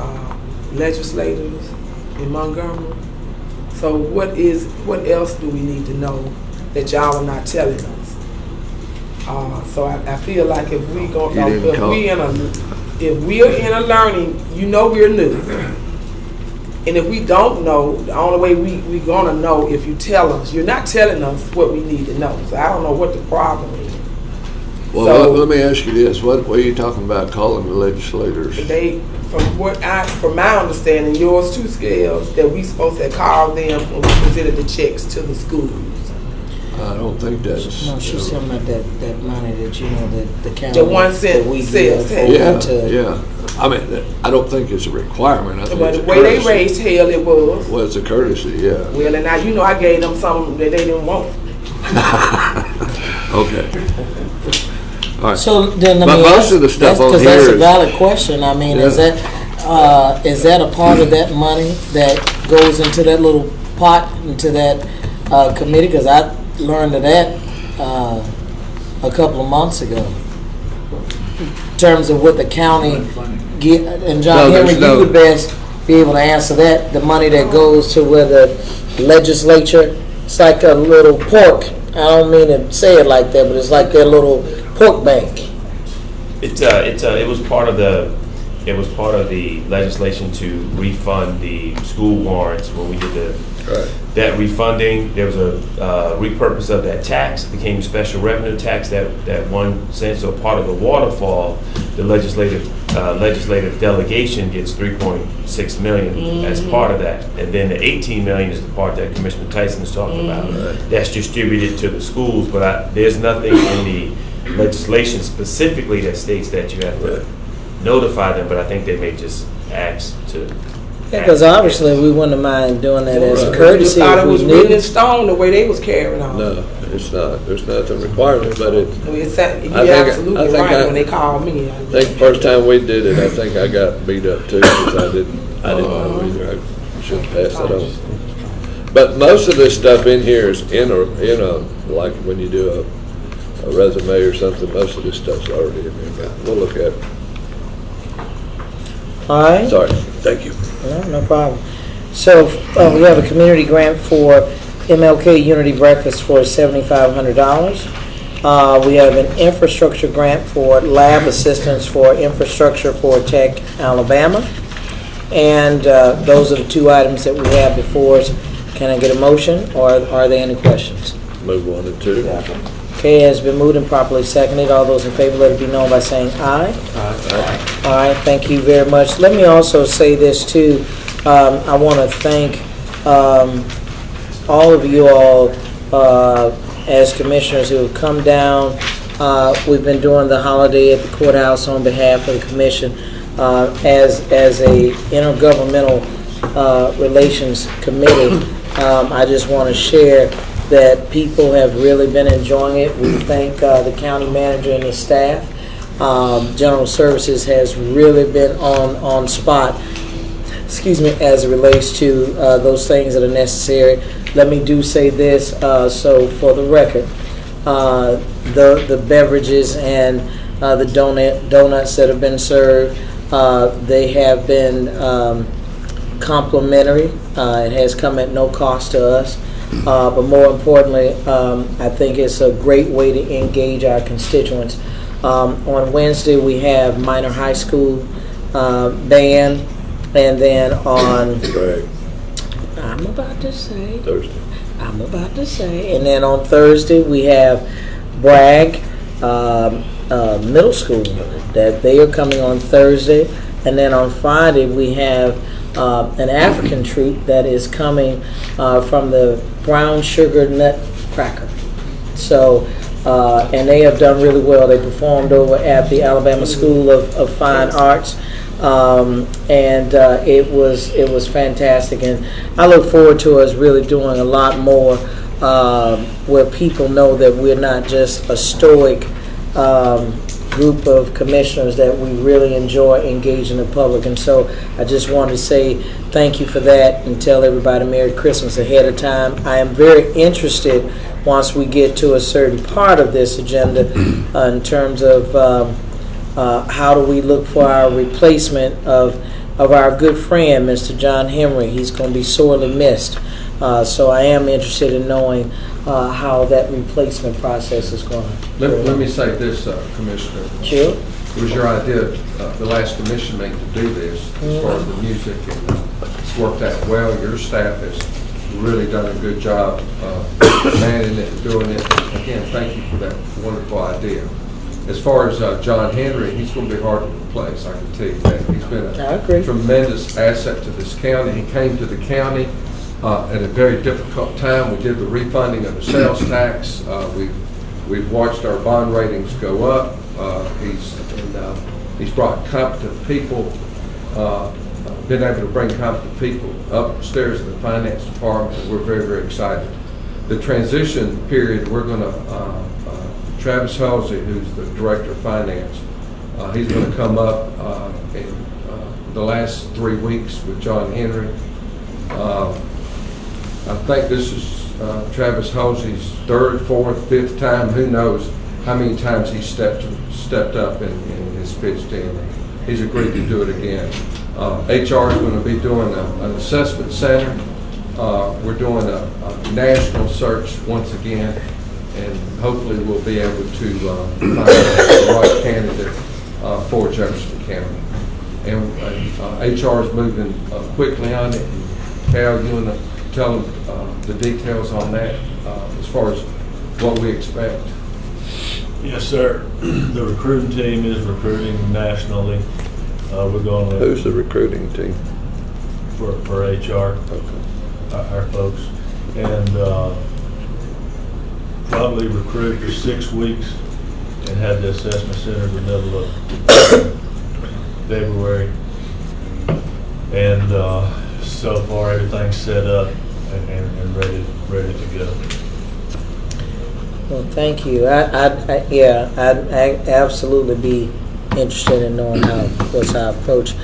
Speaker 13: legislators in Montgomery. So what else do we need to know that y'all are not telling us? So I feel like if we go, if we're in a learning, we're new. And if we don't know, the only way we gonna know if you tell us. You're not telling us what we need to know. So I don't know what the problem is.
Speaker 2: well,
Speaker 13: So-
Speaker 2: let me ask you this, what are you talking about calling the legislators?
Speaker 13: They, from my understanding, yours too, Scales, that we supposed to call them when we presented the checks to the schools.
Speaker 2: I don't think that's.
Speaker 6: No, she's talking about that money that, the county.
Speaker 13: The 1 cent
Speaker 6: that we
Speaker 13: sales
Speaker 6: give
Speaker 13: tax.
Speaker 2: Yeah,
Speaker 6: to
Speaker 2: yeah. I mean, I don't think it's a requirement. I think
Speaker 13: But
Speaker 2: it's
Speaker 13: the
Speaker 2: a
Speaker 13: way they
Speaker 2: courtesy.
Speaker 13: raised hell, it was.
Speaker 2: Well, it's a courtesy, yeah.
Speaker 13: Well, and I, I gave them something that they didn't want.
Speaker 2: Okay. All right.
Speaker 6: So then, let
Speaker 2: But
Speaker 6: me
Speaker 2: most
Speaker 6: ask,
Speaker 2: of the stuff on
Speaker 6: because that's
Speaker 2: here
Speaker 6: a
Speaker 2: is-
Speaker 6: valid question. I mean, is
Speaker 2: Yeah.
Speaker 6: that a part of that money that goes into that little pot, into that committee? Because I learned of that a couple of months ago. In terms of what the county get, and John
Speaker 2: No,
Speaker 6: Henry,
Speaker 2: there's no-
Speaker 6: you would best be able to answer that. The money that goes to where the legislature, it's like a little pork. I don't mean to say it like that, but it's like their little pork bank.
Speaker 7: It was part of the legislation to refund the school warrants when we did that refunding. There was a repurpose of that tax, it became special revenue tax, that 1 cent. So part of the waterfall, the legislative delegation gets 3.6 million as part of that. And then the 18 million is the part that Commissioner Tyson is talking about. That's distributed to the schools, but there's nothing in the legislation specifically that states that you have to notify them, but I think they may just ask to.
Speaker 6: Because obviously we wouldn't mind doing that as a courtesy
Speaker 13: I thought
Speaker 6: if
Speaker 13: it
Speaker 6: we
Speaker 13: was written in
Speaker 6: knew.
Speaker 13: stone the way they was carrying on.
Speaker 2: No, it's not. There's nothing requirement, but it.
Speaker 13: I mean, you're
Speaker 2: I
Speaker 13: absolutely
Speaker 2: think
Speaker 13: right when they called me.
Speaker 2: I think the first time we did it, I think I got beat up too because I didn't know either. I should pass that on. But most of this stuff in here is in a like when you do a resume or something. Most of this stuff's already in there. But we'll look at it.
Speaker 6: All right?
Speaker 2: Sorry. Thank you.
Speaker 6: No problem. So we have a community grant for MLK Unity Breakfast for $7,500. We have an infrastructure grant for lab assistance for infrastructure for Tech Alabama. And those are the two items that we have before us. Can I get a motion, or are there any questions?
Speaker 2: Move 1 and 2.
Speaker 6: Okay, has been moved and properly seconded. All those in favor, let it be known by saying aye.
Speaker 2: Aye.
Speaker 6: All right, thank you very much. Let me also say this too. I want to thank all of you all as commissioners who have come down. We've been doing the holiday at the courthouse on behalf of the commission as a intergovernmental relations committee. I just want to share that people have really been enjoying it. We thank the county manager and his staff. General Services has really been on spot, as it relates to those things that are necessary. Let me do say this, so for the record, the beverages and the donuts that have been served, they have been complimentary. It has come at no cost to us. But more importantly, I think it's a great way to engage our constituents. On Wednesday, we have minor high school band, and then on
Speaker 2: Thursday.
Speaker 6: I'm about to say, and then on Thursday we have Bragg Middle School that they are coming on Thursday, and then on Friday we have an African troupe that is coming from the Brown Sugar Nutcracker. So, and they have done really well. They performed over at the Alabama School of Fine Arts, and it was fantastic. And I look forward to us really doing a lot more where people know that we're not just a stoic group of commissioners, that we really enjoy engaging the public. And so I just wanted to say thank you for that and tell everybody Merry Christmas ahead of time. I am very interested once we get to a certain part of this agenda in terms of how do we look for our replacement of our good friend, Mr. John Henry. He's going to be sorely missed. So I am interested in knowing how that replacement process is going.
Speaker 1: Let me say this, Commissioner.
Speaker 6: Sure.
Speaker 1: It was your idea, the last commission meeting, to do this as far as the music, and it's worked out well. Your staff has really done a good job managing it and doing it. Again, thank you for that wonderful idea. As far as John Henry, he's going to be hard to replace, I can tell you that. He's been a tremendous asset to this county. He came to the county at a very difficult time. We did the refunding of the sales tax. We've watched our bond ratings go up.
Speaker 14: He's brought competent people, been able to bring competent people upstairs in the finance department. We're very, very excited. The transition period, we're going to, Travis Halsey, who's the director of finance, he's going to come up in the last 3 weeks with John Henry. I think this is Travis Halsey's third, fourth, fifth time. Who knows how many times he stepped up and has pitched in. He's agreed to do it again. HR is going to be doing an assessment center. We're doing a national search once again, and hopefully we'll be able to find the right candidate for Jefferson County. And HR is moving quickly on it. Cal, you want to tell them the details on that as far as what we expect?
Speaker 11: Yes, sir. The recruiting team is recruiting nationally. We're going to...
Speaker 2: Who's the recruiting team?
Speaker 11: For HR.
Speaker 2: Okay.
Speaker 11: Our folks. And probably recruit for 6 weeks and have the assessment center in the middle of February. And so far everything's set up and ready to go.
Speaker 6: Well, thank you. I'd absolutely be interested in knowing what's our approach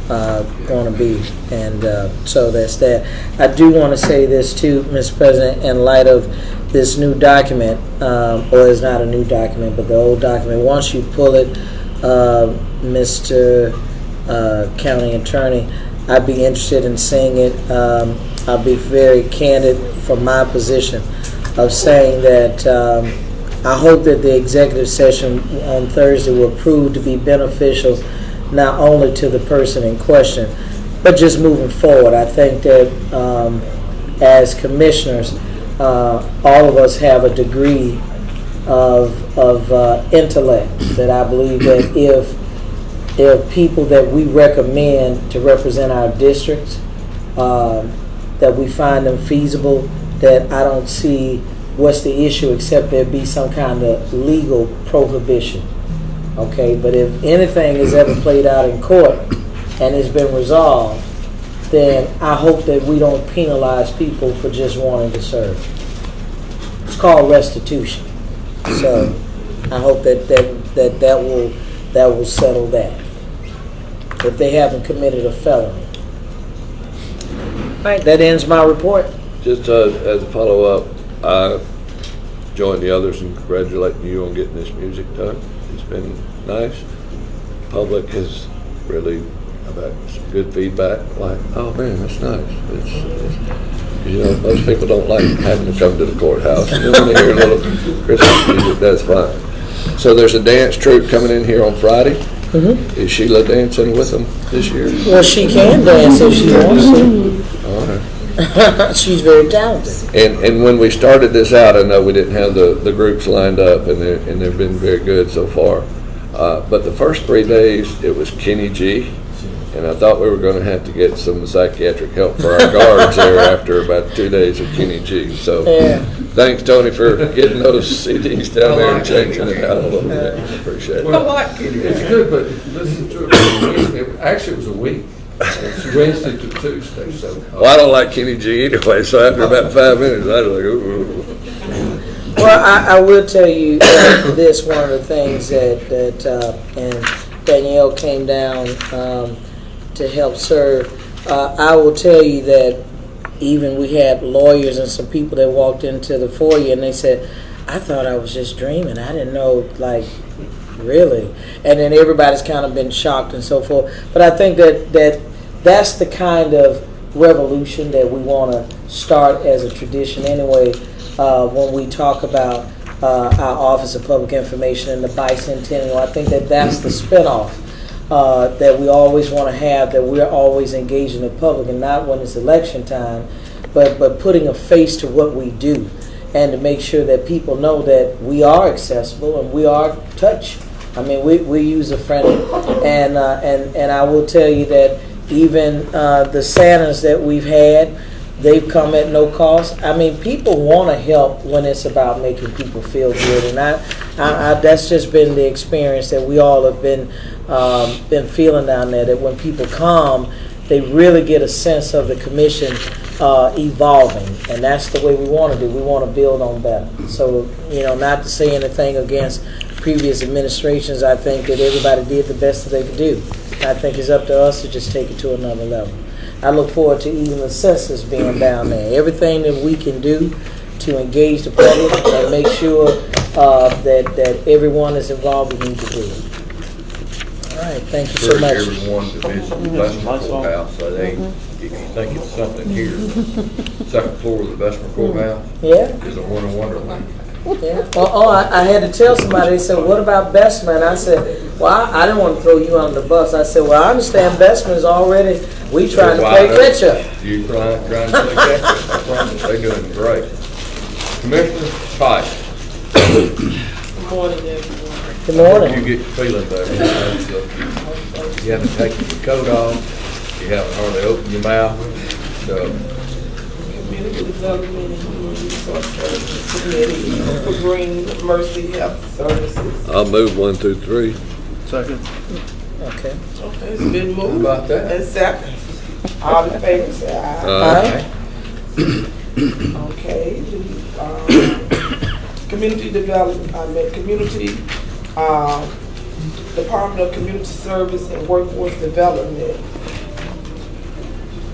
Speaker 6: going to be, and so that's that. I do want to say this too, Mr. President, in light of this new document, or it's not a new document, but the old document. Once you pull it, Mr. County Attorney, I'd be interested in seeing it. I'll be very candid from my position of saying that I hope that the executive session on Thursday will prove to be beneficial not only to the person in question, but just moving forward. I think that as commissioners, all of us have a degree of intellect that I believe that if people that we recommend to represent our districts, that we find them feasible, that I don't see what's the issue except there be some kind of legal prohibition. Okay, but if anything is ever played out in court and it's been resolved, then I hope that we don't penalize people for just wanting to serve. It's called restitution. So I hope that will settle that if they haven't committed a felony. All right, that ends my report.
Speaker 2: Just as a follow-up, I join the others in congratulating you on getting this music done. It's been nice. Public has really had some good feedback. Like, oh man, that's nice. It's most people don't like having to come to the courthouse. And then when they hear a little Christmas music, that's fine. So there's a dance troupe coming in here on Friday. Mm-hmm. Is Sheila dancing with them this year?
Speaker 6: Well, she can dance if she wants to.
Speaker 2: All right.
Speaker 6: She's very talented.
Speaker 2: And when we started this out, I know we didn't have the groups lined up, and they've been very good so far. But the first 3 days, it was Kenny G, and I thought we were going to have to get some psychiatric help for our guards there after about 2 days of Kenny G. So thanks, Tony, for getting those CDs down there and changing it out a little bit. Appreciate it.
Speaker 14: Well, it's good, but if you listen to it, actually it was a week. It's Wednesday to Tuesday, so.
Speaker 2: Well, I don't like Kenny G anyway, so after about 5 minutes, I was like, ooh.
Speaker 6: Well, I will tell you this, one of the things that and Danielle came down to help serve. I will tell you that even we had lawyers and some people that walked into the foyer and they said, I thought I was just dreaming. I didn't know, like, really. And then everybody's kind of been shocked and so forth. But I think that's the kind of revolution that we want to start as a tradition anyway, when we talk about our Office of Public Information and the bicentennial. I think that's the spinoff that we always want to have, that we're always engaging the public, and not when it's election time, but putting a face to what we do, and to make sure that people know that we are accessible and we are touch. I mean, we user-friendly, and I will tell you that even the Santas that we've had, They've come at no cost. I mean, people want to help when it's about making people feel good, and that's just been the experience that we all have been feeling down there. That when people come, they really get a sense of the commission evolving, and that's the way we want to do. We want to build on that. So, not to say anything against previous administrations, I think that everybody did the best that they could do. I think it's up to us to just take it to another level. I look forward to even the assessors being down there. Everything that we can do to engage the public and make sure that everyone is involved, we need to do it. All right, thank you so much.
Speaker 10: Everyone to visit the Bessemer Courthouse, so if you think it's something here, second floor of the Bessemer Courthouse is a wonderland.
Speaker 6: Yeah. I had to tell somebody. They said, "What about Bessemer?" And I said, "Well, I didn't want to throw you under the bus." I said, "Well, I understand Bessemer is already. We trying to play catch up."
Speaker 10: You trying to play catch up? I promise, they're doing great. Commissioner Pike.
Speaker 13: Good morning, everyone.
Speaker 6: Good morning.
Speaker 10: You get your feeling better. You haven't taken your coat off. You haven't hardly opened your mouth. So.
Speaker 13: Community Development and Human Resource Services Committee for Green Mercy Health Services.
Speaker 2: I'll move 1 through 3.
Speaker 3: Second.
Speaker 6: Okay.
Speaker 13: Okay, it's been moved.
Speaker 10: How about that?
Speaker 13: And second. All in favor, say aye. Okay, Community Development, Department of Community Service and Workforce Development.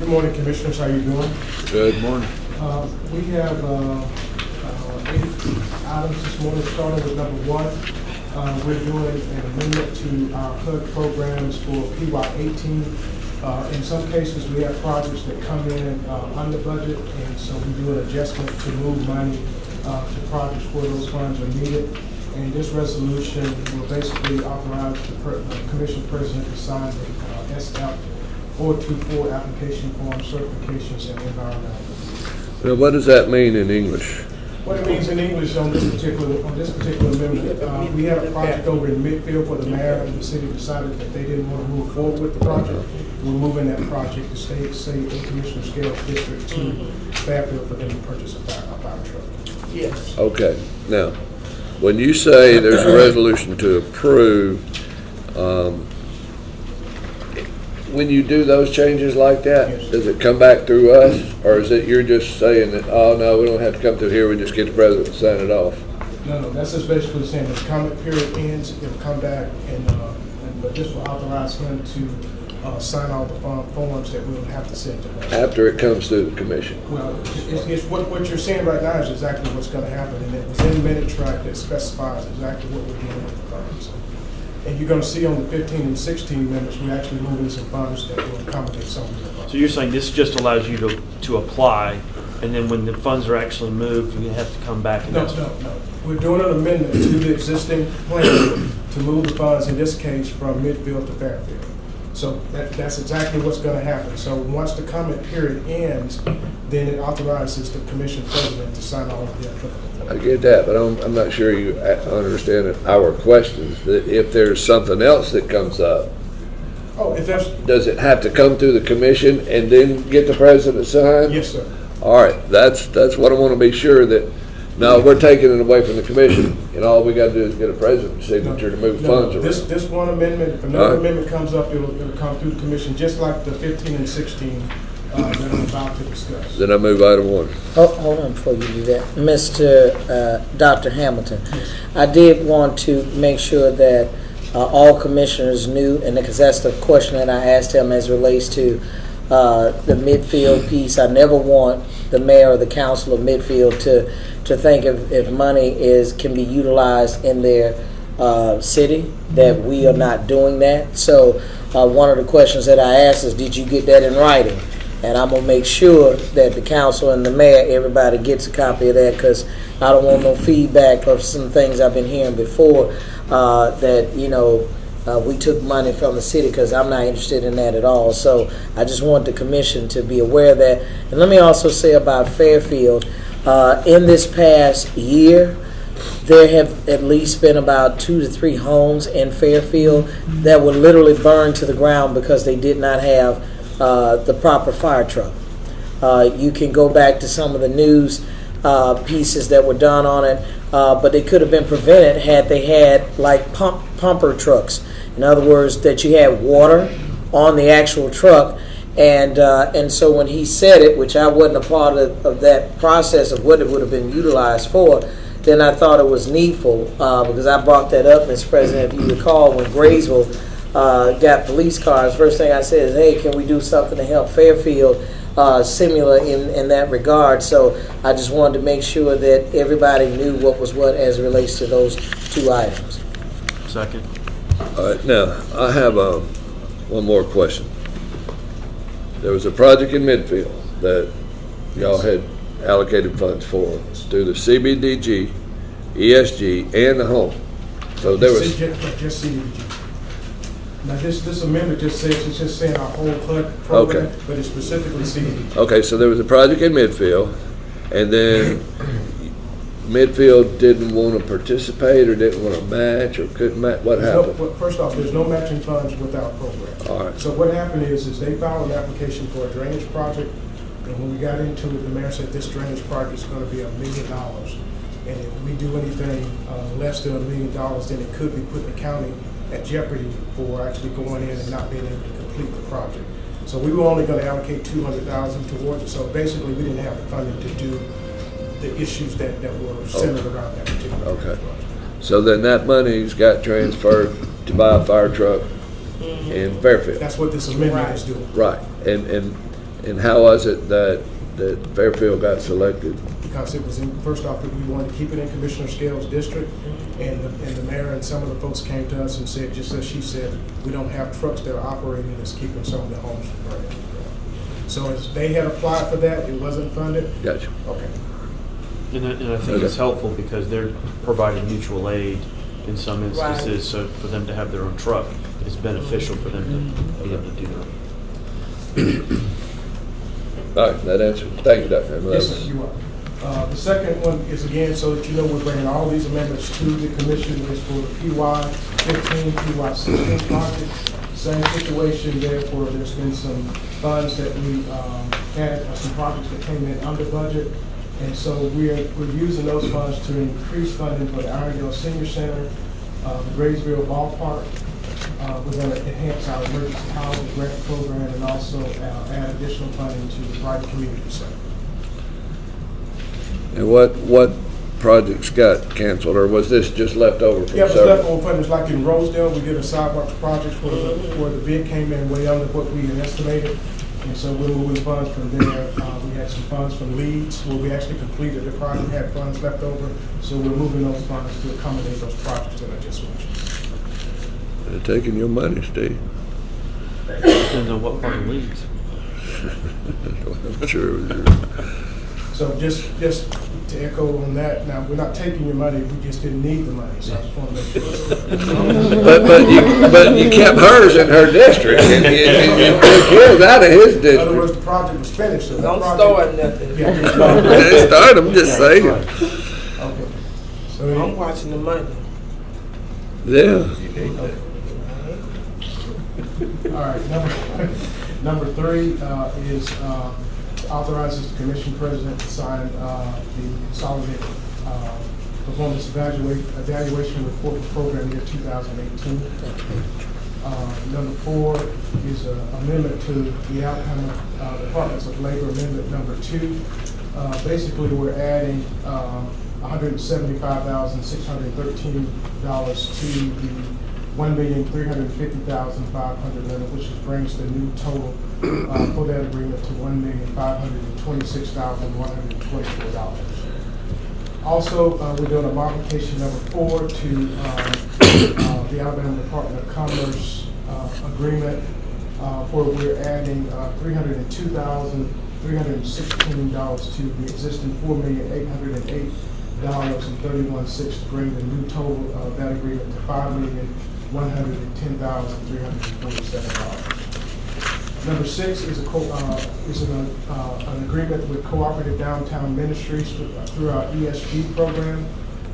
Speaker 4: Good morning, Commissioners. How you doing?
Speaker 2: Good morning.
Speaker 4: We have 8 items this morning, starting with number 1. We're doing an amendment to our HUD programs for PY18. In some cases, we have projects that come in under budget, and so we do an adjustment to move money to projects where those funds are needed. And this resolution will basically authorize the Commission President to sign the SF 424 application form certifications and environmental.
Speaker 2: Now, what does that mean in English?
Speaker 4: What it means in English on this particular amendment, we had a project over in Midfield where the mayor and the city decided that they didn't want to move forward with the project. We're moving that project to stay a commissioner scale district to Fairfield for them to purchase a fire truck.
Speaker 13: Yes.
Speaker 2: Okay. Now, when you say there's a resolution to approve, when you do those changes like that,
Speaker 4: Yes.
Speaker 2: does it come back through us, or is it you're just saying that, oh no, we don't have to come through here, we just get the president to sign it off?
Speaker 4: No, that's just basically saying the comment period ends, it'll come back, but this will authorize him to sign all the forms that we'll have to send to her.
Speaker 2: After it comes through the commission?
Speaker 4: Well, it's what you're saying right now is exactly what's going to happen, and it was in the minute track that specifies exactly what we're doing with the funds. And you're going to see on the 15 and 16 minutes, we're actually moving some funds that will accommodate some of the funds.
Speaker 3: So you're saying this just allows you to apply, and then when the funds are actually moved, you have to come back and
Speaker 4: No. We're doing an amendment to the existing plan to move the funds, in this case, from Midfield to Fairfield. So that's exactly what's going to happen. So once the comment period ends, then it authorizes the commission president to sign all of the applicable.
Speaker 2: I get that, but I'm not sure you understand our questions. That if there's something else that comes up,
Speaker 4: If there's,
Speaker 2: does it have to come through the commission and then get the president to sign?
Speaker 4: yes, sir.
Speaker 2: All right, that's what I want to be sure that, no, we're taking it away from the commission, and all we got to do is get a president's signature to move funds around.
Speaker 4: This one amendment, if another amendment comes up, it'll come through the commission, just like the 15 and 16 that I'm about to discuss.
Speaker 2: Then I move item 1.
Speaker 6: Hold on before you do that. Mr. Dr. Hamilton, I did want to make sure that all commissioners knew, and because that's the question that I asked him as relates to the Midfield piece. I never want the mayor or the council of Midfield to think if money can be utilized in their city, that we are not doing that. So one of the questions that I asked is, did you get that in writing? And I'm going to make sure that the council and the mayor, everybody gets a copy of that, because I don't want no feedback of some things I've been hearing before that, we took money from the city, because I'm not interested in that at all. So I just want the commission to be aware of that. And let me also say about Fairfield, in this past year, there have at least been about 2 to 3 homes in Fairfield that were literally burned to the ground because they did not have the proper fire truck. You can go back to some of the news pieces that were done on it, but it could have been prevented had they had like pumper trucks. In other words, that you had water on the actual truck, and so when he said it, which I wasn't a part of that process of what it would have been utilized for, then I thought it was needful, because I brought that up, Mr. President, if you recall, when Graysville got police cars, first thing I said is, hey, can we do something to help Fairfield, similar in that regard? So I just wanted to make sure that everybody knew what was what as it relates to those two items.
Speaker 3: Second.
Speaker 2: All right, now, I have one more question. There was a project in Midfield that y'all had allocated funds for through the CBDG, ESG, and the home. So there was...
Speaker 15: Just CBDG. Now, this amendment just says, it's just saying our whole HUD program,
Speaker 2: Okay.
Speaker 15: but it's specifically CBDG.
Speaker 2: Okay, so there was a project in Midfield, and then Midfield didn't want to participate or didn't want to match or couldn't match. What happened?
Speaker 15: First off, there's no matching funds without a program.
Speaker 2: All right.
Speaker 15: So what happened is they filed an application for a drainage project, and when we got into it, the mayor said this drainage project is going to be $1 million. And if we do anything less than $1 million, then it could be putting the county at jeopardy for actually going in and not being able to complete the project. So we were only going to allocate $200,000 towards it. So basically, we didn't have the funding to do the issues that were centered around that particular project.
Speaker 2: So then that money's got transferred to buy a fire truck in Fairfield.
Speaker 15: That's what this amendment is doing.
Speaker 2: Right. And how was it that Fairfield got selected?
Speaker 15: Because it was first off, that we wanted to keep it in Commissioner Scales' district, and the mayor and some of the folks came to us and said, just as she said, we don't have trucks that are operating, it's keeping some of the homes from burning. So as they had applied for that, it wasn't funded.
Speaker 2: Gotcha.
Speaker 15: Okay.
Speaker 3: And I think it's helpful because they're providing mutual aid in some instances,
Speaker 13: Right.
Speaker 3: so for them to have their own truck, it's beneficial for them to be able to do that.
Speaker 2: All right, that answers. Thank you, Dr.
Speaker 15: Yes, sir, you are. The second one is, again, so that you know, we're bringing all these amendments to the commission, is for the PY 15, PY 16 project. Same situation, therefore, there's been some funds that we had, some projects that came in under budget. And so we're using those funds to increase funding for the Irondale Senior Center, the Graysville Ballpark. We're going to enhance our emergency housing grant program and also add additional funding to the private community center.
Speaker 2: And what projects got canceled, or was this just left over from
Speaker 15: Yeah, it was
Speaker 2: several?
Speaker 15: leftover funding. Like in Rosedale, we did a sidewalks project where the bid came in way under what we had estimated. And so we're moving funds from there. We had some funds from Leeds where we actually completed the project, had funds left over. So we're moving those funds to accommodate those projects that I just mentioned.
Speaker 2: They're taking your money, Steve.
Speaker 3: Depends on what part of Leeds.
Speaker 2: I'm sure.
Speaker 15: So just to echo on that, now, we're not taking your money, we just didn't need the money, so I just want to make sure.
Speaker 2: But you kept hers in her district, and you took his out of his
Speaker 15: In other
Speaker 2: district.
Speaker 15: words, the project was finished, so the
Speaker 13: Don't
Speaker 15: project.
Speaker 13: start nothing.
Speaker 15: Yeah.
Speaker 2: They started, I'm just saying.
Speaker 15: Okay. So
Speaker 13: I'm watching the money.
Speaker 2: Yeah.
Speaker 15: all right, number three is authorizes the commission president to sign the consolidated performance evaluation report for program year 2018. Number four is an amendment to the Alabama Departments of Labor Amendment number 2. Basically, we're adding $175,613 to the $1,350,500 limit, which brings the new total for that agreement to $1,526,124. Also, we're doing a modification number 4 to the Alabama Department of Commerce agreement, where we're adding $302,316 to the existing $4,808.31 to bring the new total of that agreement to $5,110,347. Number 6 is an agreement with Cooperative Downtown Ministries through our ESG program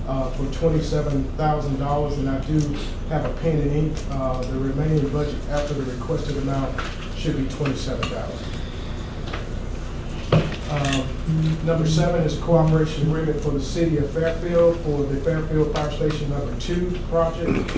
Speaker 15: for $27,000, and I do have a pen and ink. The remaining budget after the requested amount should be $27,000. Number 7 is a cooperation agreement for the city of Fairfield for the Fairfield Fire Station number 2 project.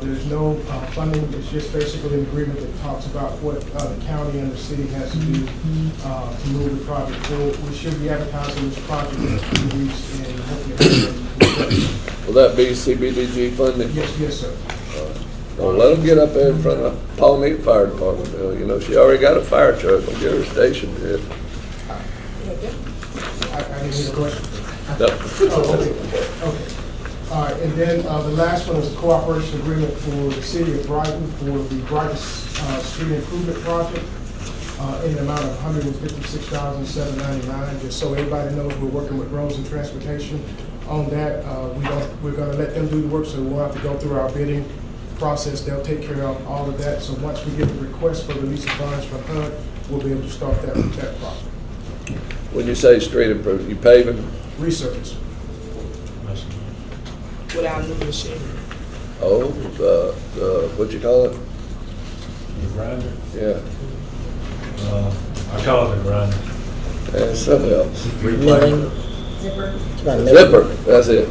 Speaker 15: There's no funding, it's just basically an agreement that talks about what the county and the city has to do to move the project forward. We should be advertising this project in 2 weeks and hopefully.
Speaker 2: Will that be CBDG funding?
Speaker 15: Yes, sir.
Speaker 2: Don't let them get up there in front of Pawnee Fire Department, Bill. You know, she already got a fire truck. Don't get her stationed here.
Speaker 15: I didn't hear the question.
Speaker 2: No.
Speaker 15: Oh, okay. Okay. All right, and then the last one is a cooperation agreement for the city of Brighton for the Brighton Street Improvement Project in the amount of $156,799. Just so everybody knows, we're working with Roads and Transportation on that. We're going to let them do the work, so we won't have to go through our bidding process. They'll take care of all of that. So once we get the request for release of funds from HUD, we'll be able to start that project.
Speaker 2: When you say street improvement, you paving?
Speaker 15: Resurface.
Speaker 13: Without new machinery.
Speaker 2: Oh, what you call it?
Speaker 11: The grinder?
Speaker 2: Yeah.
Speaker 11: I call it a grinder.
Speaker 2: And something else.
Speaker 6: Milling.
Speaker 2: Zipper, that's it.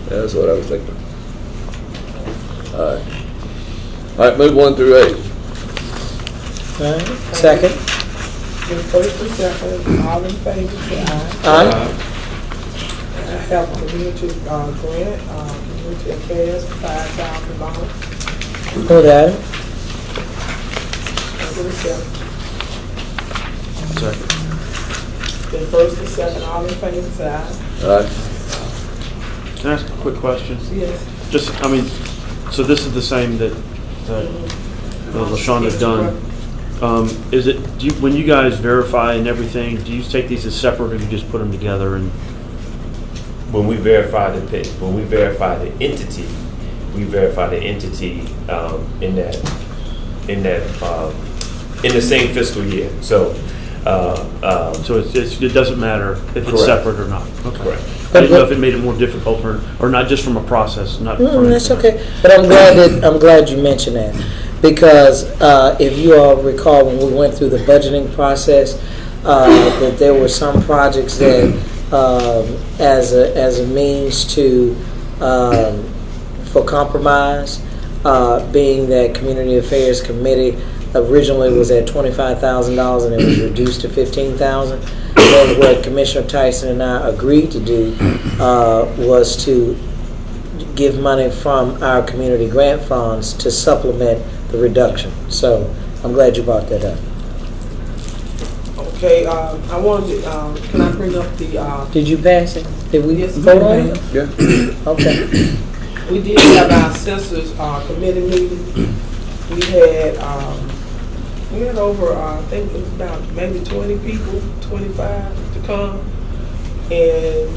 Speaker 2: That's what I was thinking. All right. All right, move 1 through 8.
Speaker 6: All right, second.
Speaker 13: The first and second, all in favor, say aye.
Speaker 6: Aye.
Speaker 13: I have community grant, community affairs, $5,000.
Speaker 6: Hold that.
Speaker 13: For the second.
Speaker 3: Second.
Speaker 13: The first and second, all in favor, say aye.
Speaker 2: All right.
Speaker 3: Can I ask a quick question?
Speaker 13: Yes.
Speaker 3: Just, I mean, so this is the same that Lashunda's done. Is it, when you guys verify and everything, do you take these as separate, or do you just put them together? And
Speaker 7: When we verify the entity, we verify the entity in the same fiscal year. So,
Speaker 3: so it doesn't matter if it's
Speaker 7: Correct.
Speaker 3: separate or not? Okay.
Speaker 7: Correct.
Speaker 3: I didn't know if it made it more difficult or not just from a process, not from.
Speaker 6: That's okay, but I'm glad you mentioned that, because if you all recall when we went through the budgeting process, that there were some projects that, as a means to for compromise, being that Community Affairs Committee originally was at $25,000 and it was reduced to $15,000. Then what Commissioner Tyson and I agreed to do was to give money from our community grant funds to supplement the reduction. So I'm glad you brought that up.
Speaker 13: Okay, I wanted to, can I bring up the,
Speaker 6: Did you pass it? Did we
Speaker 13: Yes,
Speaker 6: vote on
Speaker 13: ma'am.
Speaker 6: it?
Speaker 2: Yeah.
Speaker 6: Okay.
Speaker 13: we did have our census committee meeting. We had over, I think it was about maybe 20 people, 25 to come. And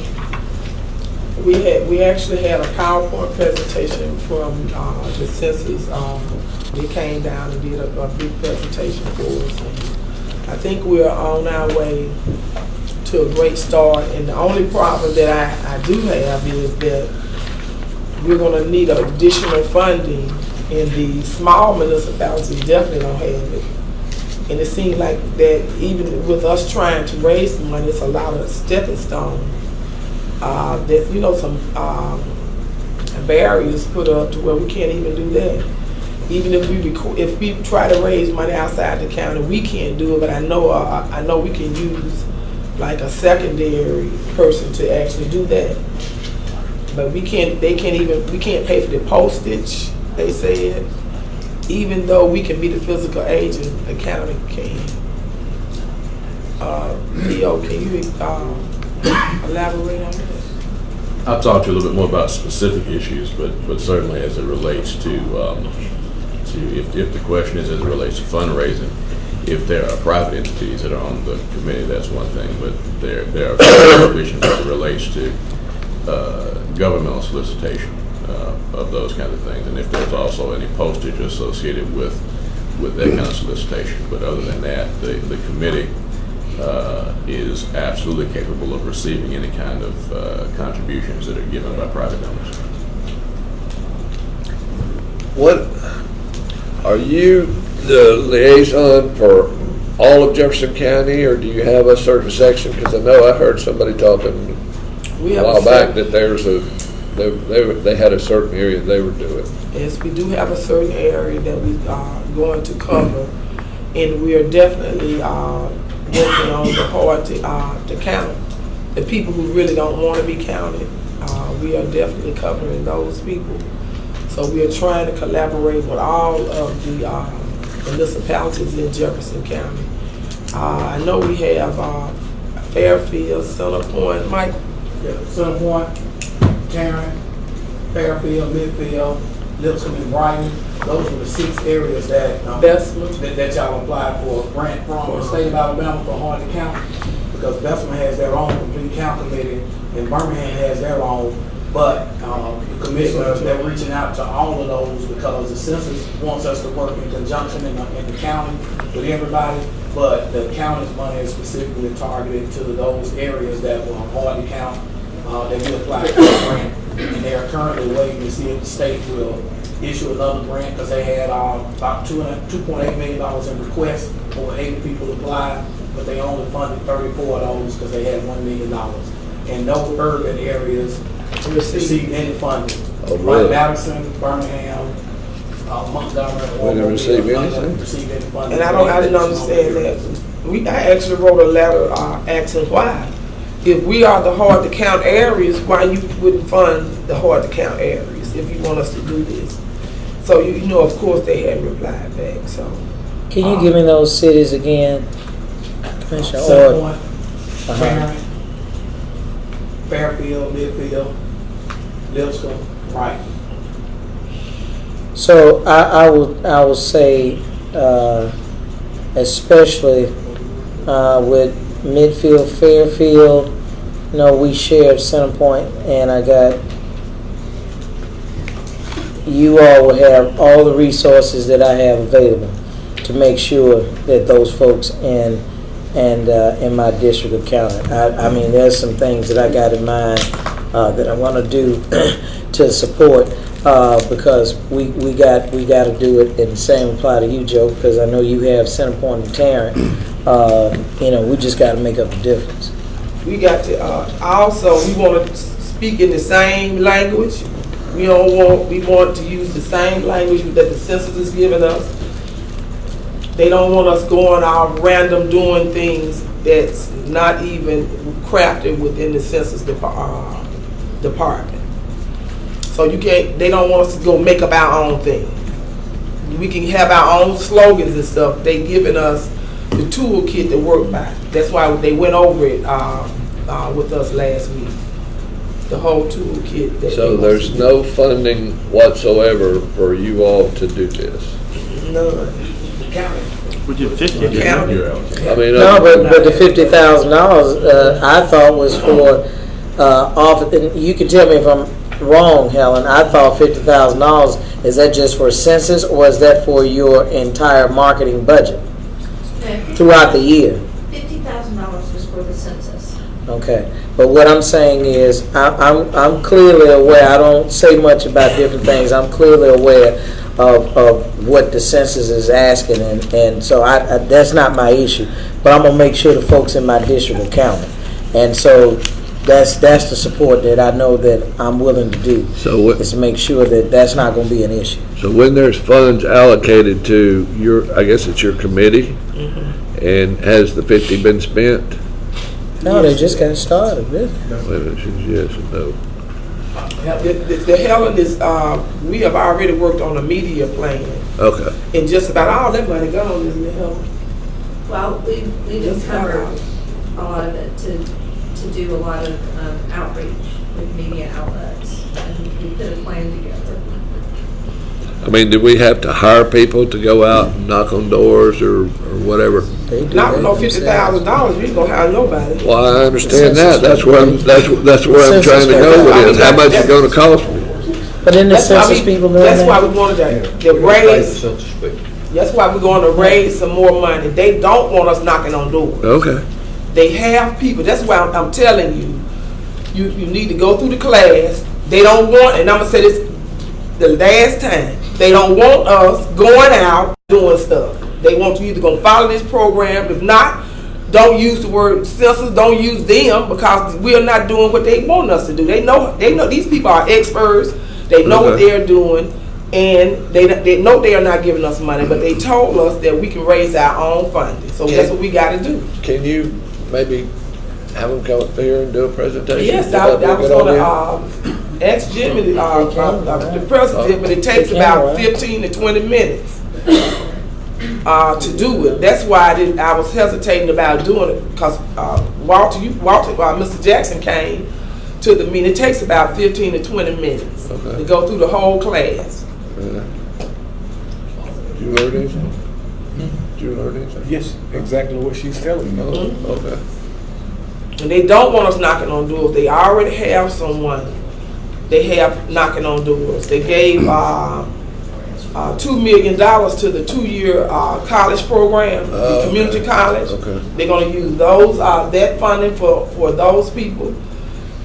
Speaker 13: we actually had a PowerPoint presentation from the census. They came down and did a big presentation for us. And I think we're on our way to a great start. And the only problem that I do have is that we're going to need additional funding, and the small municipalities definitely don't have it. And it seems like that even with us trying to raise the money, it's a lot of stepping stones. That, you know, some barriers put up to where we can't even do that. Even if we try to raise money outside the county, we can't do it. But I know we can use like a secondary person to actually do that. But we can't. We can't pay for the postage. They said, even though we can be the physical agent, the county can. Leo, can you elaborate on this?
Speaker 12: I'll talk to you a little bit more about specific issues, but certainly as it relates to if the question is as it relates to fundraising, if there are private entities that are on the committee, that's one thing, but there are provisions as it relates to governmental solicitation of those kinds of things, and if there's also any postage associated with that kind of solicitation. But other than that, the committee is absolutely capable of receiving any kind of contributions that are given by private donors.
Speaker 2: What are you the liaison for all of Jefferson County, or do you have a certain section? Because I know I heard somebody talking
Speaker 13: We
Speaker 2: a
Speaker 13: have
Speaker 2: while back that there's they had a certain area they were doing.
Speaker 13: Yes, we do have a certain area that we are going to cover, and we are definitely working on the hard to count. The people who really don't want to be counted, we are definitely covering those people. So we are trying to collaborate with all of the municipalities in Jefferson County. I know we have Fairfield, Center Point, Mike.
Speaker 15: Yeah, Center Point, Tarrant, Fairfield, Midfield, Lipscomb, and Brighton. Those were the 6 areas that that y'all applied for a grant from the state of Alabama for hard to count, because Bessemer has their own complete count committee and Birmingham has their own. But the commissioners, they're reaching out to all of those because the census wants us to work in conjunction in the county with everybody. But the county's money is specifically targeted to those areas that were hard to count. That we applied for a grant, and they are currently waiting to see if the state will issue another grant, because they had about $2.8 million in requests. Over 80 people applied, but they only funded 34 of those because they had $1 million. And no urban areas received any funding.
Speaker 2: Oh, really?
Speaker 15: Madison, Birmingham, Montgomery.
Speaker 2: We didn't receive anything?
Speaker 15: Received any funding.
Speaker 13: And I didn't understand that. I actually wrote a letter asking why. If we are the hard to count areas, why you wouldn't fund the hard to count areas if you want us to do this? So you know, of course, they hadn't replied back. So
Speaker 6: Can you give me those cities again, Commissioner?
Speaker 15: Center Point, Tarrant, Fairfield, Midfield, Lipscomb, Brighton.
Speaker 6: So I will say, especially with Midfield, Fairfield, we shared Center Point, and I got, you all will have all the resources that I have available to make sure that those folks in my district are counted. I mean, there's some things that I got in mind that I want to do to support, because we got to do it, and the same apply to you, Joe, because I know you have Center Point and Tarrant. We just got to make up the difference.
Speaker 13: we got to also we want to speak in the same language. We want to use the same language that the census is giving us. They don't want us going off random doing things that's not even crafted within the census department. So they don't want us to go make up our own thing. We can have our own slogans and stuff. They giving us the toolkit to work by. That's why they went over it with us last week. The whole toolkit.
Speaker 2: So there's no funding whatsoever for you all to do this?
Speaker 13: None.
Speaker 3: We did 50.
Speaker 2: I mean,
Speaker 6: No, but the $50,000 I thought was for and you can tell me if I'm wrong, Helen. I thought $50,000, is that just for census, or is that for your entire marketing budget throughout the year?
Speaker 5: $50,000 was for the census.
Speaker 6: Okay, but what I'm saying is, I'm clearly aware. I don't say much about different things. I'm clearly aware of what the census is asking, and so that's not my issue. But I'm gonna make sure the folks in my district are counted, and so that's the support that I know that I'm willing to do.
Speaker 2: So
Speaker 6: is to make sure that that's not gonna be an issue.
Speaker 2: So when there's funds allocated to I guess it's your committee, and has the 50 been spent?
Speaker 6: No, they just got started, really.
Speaker 2: Yes and no.
Speaker 13: The Helen is, we have already worked on a media plan.
Speaker 2: Okay.
Speaker 13: And just about all that money gone, isn't it, Helen?
Speaker 5: Well, we've
Speaker 13: Just
Speaker 5: covered
Speaker 13: about.
Speaker 5: a lot of it to do a lot of outreach with media outlets, and we put a plan together.
Speaker 2: I mean, do we have to hire people to go out and knock on doors or whatever?
Speaker 13: Not for no $50,000, we ain't gonna hire nobody.
Speaker 2: Well, I understand that. That's where I'm trying to go with it. How much it's going to cost me?
Speaker 6: But then the census people doing
Speaker 13: That's
Speaker 6: that?
Speaker 13: why we wanted to raise. That's why we're going to raise some more money. They don't want us knocking on doors.
Speaker 2: Okay.
Speaker 13: They have people. That's why I'm telling you, you need to go through the class. They don't want, and I'm gonna say this the last time, they don't want us going out doing stuff. They want you either gonna follow this program. If not, don't use the word census. Don't use them because we are not doing what they want us to do. They know these people are experts. They know what they're doing, and they know they are not giving us money. But they told us that we can raise our own funding. So that's what we got to do.
Speaker 2: Can you maybe have them come up here and do a presentation?
Speaker 13: Yes, I was going to ask Jimmy, the president, but it takes about 15 to 20 minutes to do it. That's why I was hesitating about doing it because Mr. Jackson came to the meeting. It takes about 15 to 20 minutes to go through the whole class.
Speaker 2: Did you learn anything? Did you learn anything?
Speaker 15: Yes, exactly what she's telling me.
Speaker 2: Okay.
Speaker 13: And they don't want us knocking on doors. They already have someone they have knocking on doors. They gave $2 million to the 2-year college program, the community college. Okay. They're going to use those that funding for those people.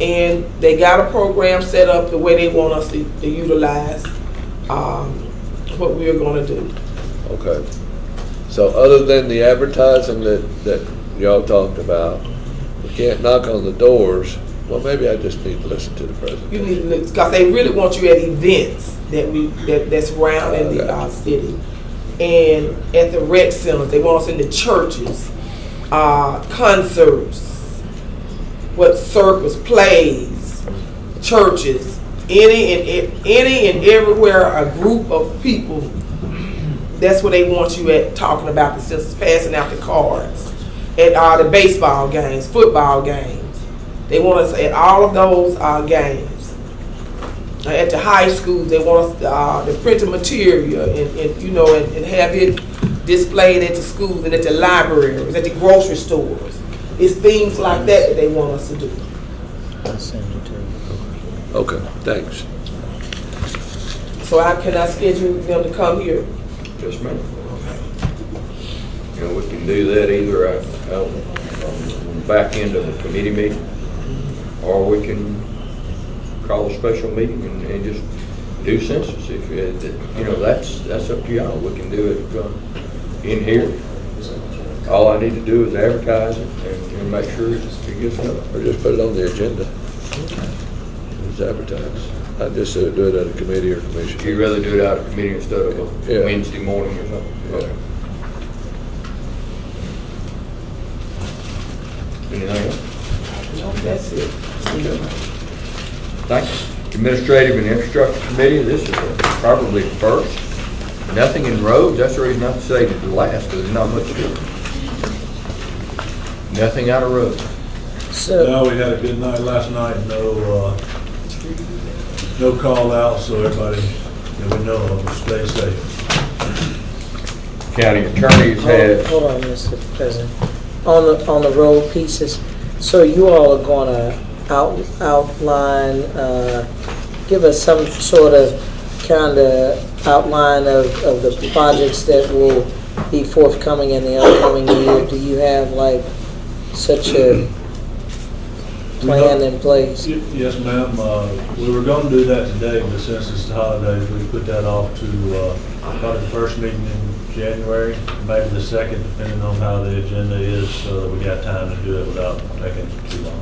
Speaker 13: And they got a program set up the way they want us to utilize what we're going to do.
Speaker 2: Okay. So other than the advertising that y'all talked about, we can't knock on the doors. Well, maybe I just need to listen to the president.
Speaker 13: You need to listen because they really want you at events that's around in the city, and at the rec centers. They want us in the churches, concerts, circus plays, churches, any and everywhere a group of people. That's what they want you at, talking about the census, passing out the cards at the baseball games, football games. They want us at all of those games. At the high schools, they want us the printed material and have it displayed at the schools and at the libraries, at the grocery stores. It's things like that they want us to do.
Speaker 6: I'll send it to you.
Speaker 2: Okay, thanks.
Speaker 13: So can I schedule them to come here?
Speaker 10: Yes, ma'am. We can do that either out on the back end of the committee meeting, or we can call a special meeting and just do census. If that's up to y'all. We can do it in here. All I need to do is advertise it and make sure it gets done.
Speaker 2: Or just put it on the agenda. It's advertised. I just do it at a committee or commission.
Speaker 10: You'd rather do it out of committee instead of a Wednesday morning or something?
Speaker 2: Yeah.
Speaker 10: Okay. Anything else?
Speaker 13: No, that's it.
Speaker 10: Thanks. Administrative and Infrastructure Committee, this is probably the first. Nothing in roads, that's the reason I saved it to last, because there's not much to it. Nothing out of roads.
Speaker 11: No, we had a good night last night, no call out, so everybody that we know of will stay safe.
Speaker 10: County attorneys have.
Speaker 6: Hold on, Mr. President. On the road pieces, so you all are going to outline, give us some sort of kind of outline of the projects that will be forthcoming in the upcoming year. Do you have like such a plan in place?
Speaker 11: Yes, ma'am. We were going to do that today, but since it's the holidays, we put that off to probably the first meeting in January, maybe the second, depending on how the agenda is, so that we got time to do it without taking too long.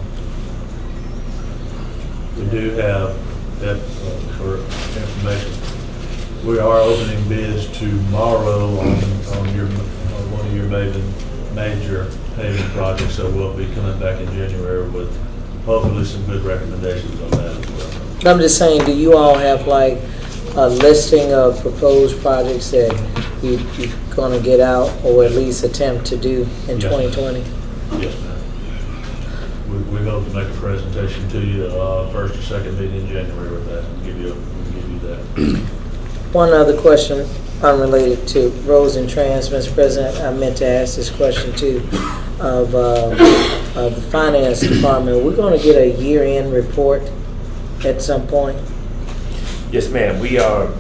Speaker 11: We do have that for information. We are opening bids tomorrow on one of your major paving projects, so we'll be coming back in January with hopefully some good recommendations on that as well.
Speaker 6: I'm just saying, do you all have like a listing of proposed projects that you're going to get out or at least attempt to do in 2020?
Speaker 11: Yes, ma'am. We hope to make a presentation to you first or second meeting in January with that and give you that.
Speaker 6: One other question unrelated to roads and trans, Mr. President. I meant to ask this question too of the finance department. We're going to get a year-end report at some point.
Speaker 7: Yes, ma'am. We are.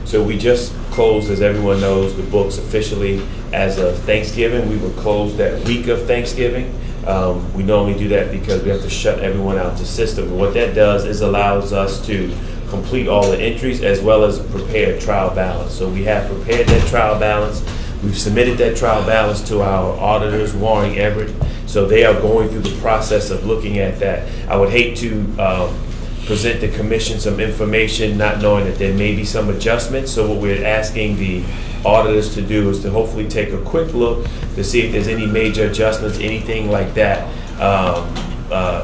Speaker 7: So we just closed, as everyone knows, the books officially as of Thanksgiving. We were closed that week of Thanksgiving. We normally do that because we have to shut everyone out the system. And what that does is allows us to complete all the entries as well as prepare a trial balance. So we have prepared that trial balance. We've submitted that trial balance to our auditors, Warren Everett. So they are going through the process of looking at that. I would hate to present the commission some information not knowing that there may be some adjustments. So what we're asking the auditors to do is to hopefully take a quick look to see if there's any major adjustments, anything like that.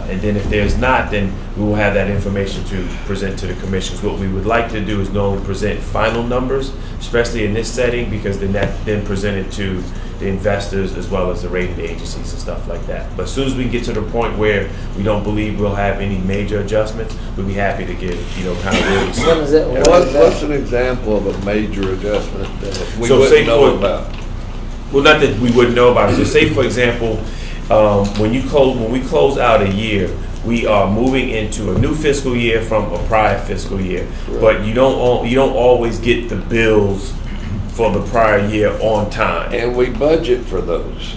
Speaker 7: And then if there's not, then we will have that information to present to the commissions. What we would like to do is normally present final numbers, especially in this setting, because then that then presented to the investors as well as the rating agencies and stuff like that. But as soon as we get to the point where we don't believe we'll have any major adjustments, we'll be happy to give, kind of really.
Speaker 6: When is that?
Speaker 2: What's an example of a major adjustment that we
Speaker 7: So
Speaker 2: wouldn't know about?
Speaker 7: Well, not that we wouldn't know about it. Just say, for example, when we close out a year, we are moving into a new fiscal year from a prior fiscal year. Right. But you don't always get the bills for the prior year on time.
Speaker 2: And we budget for those.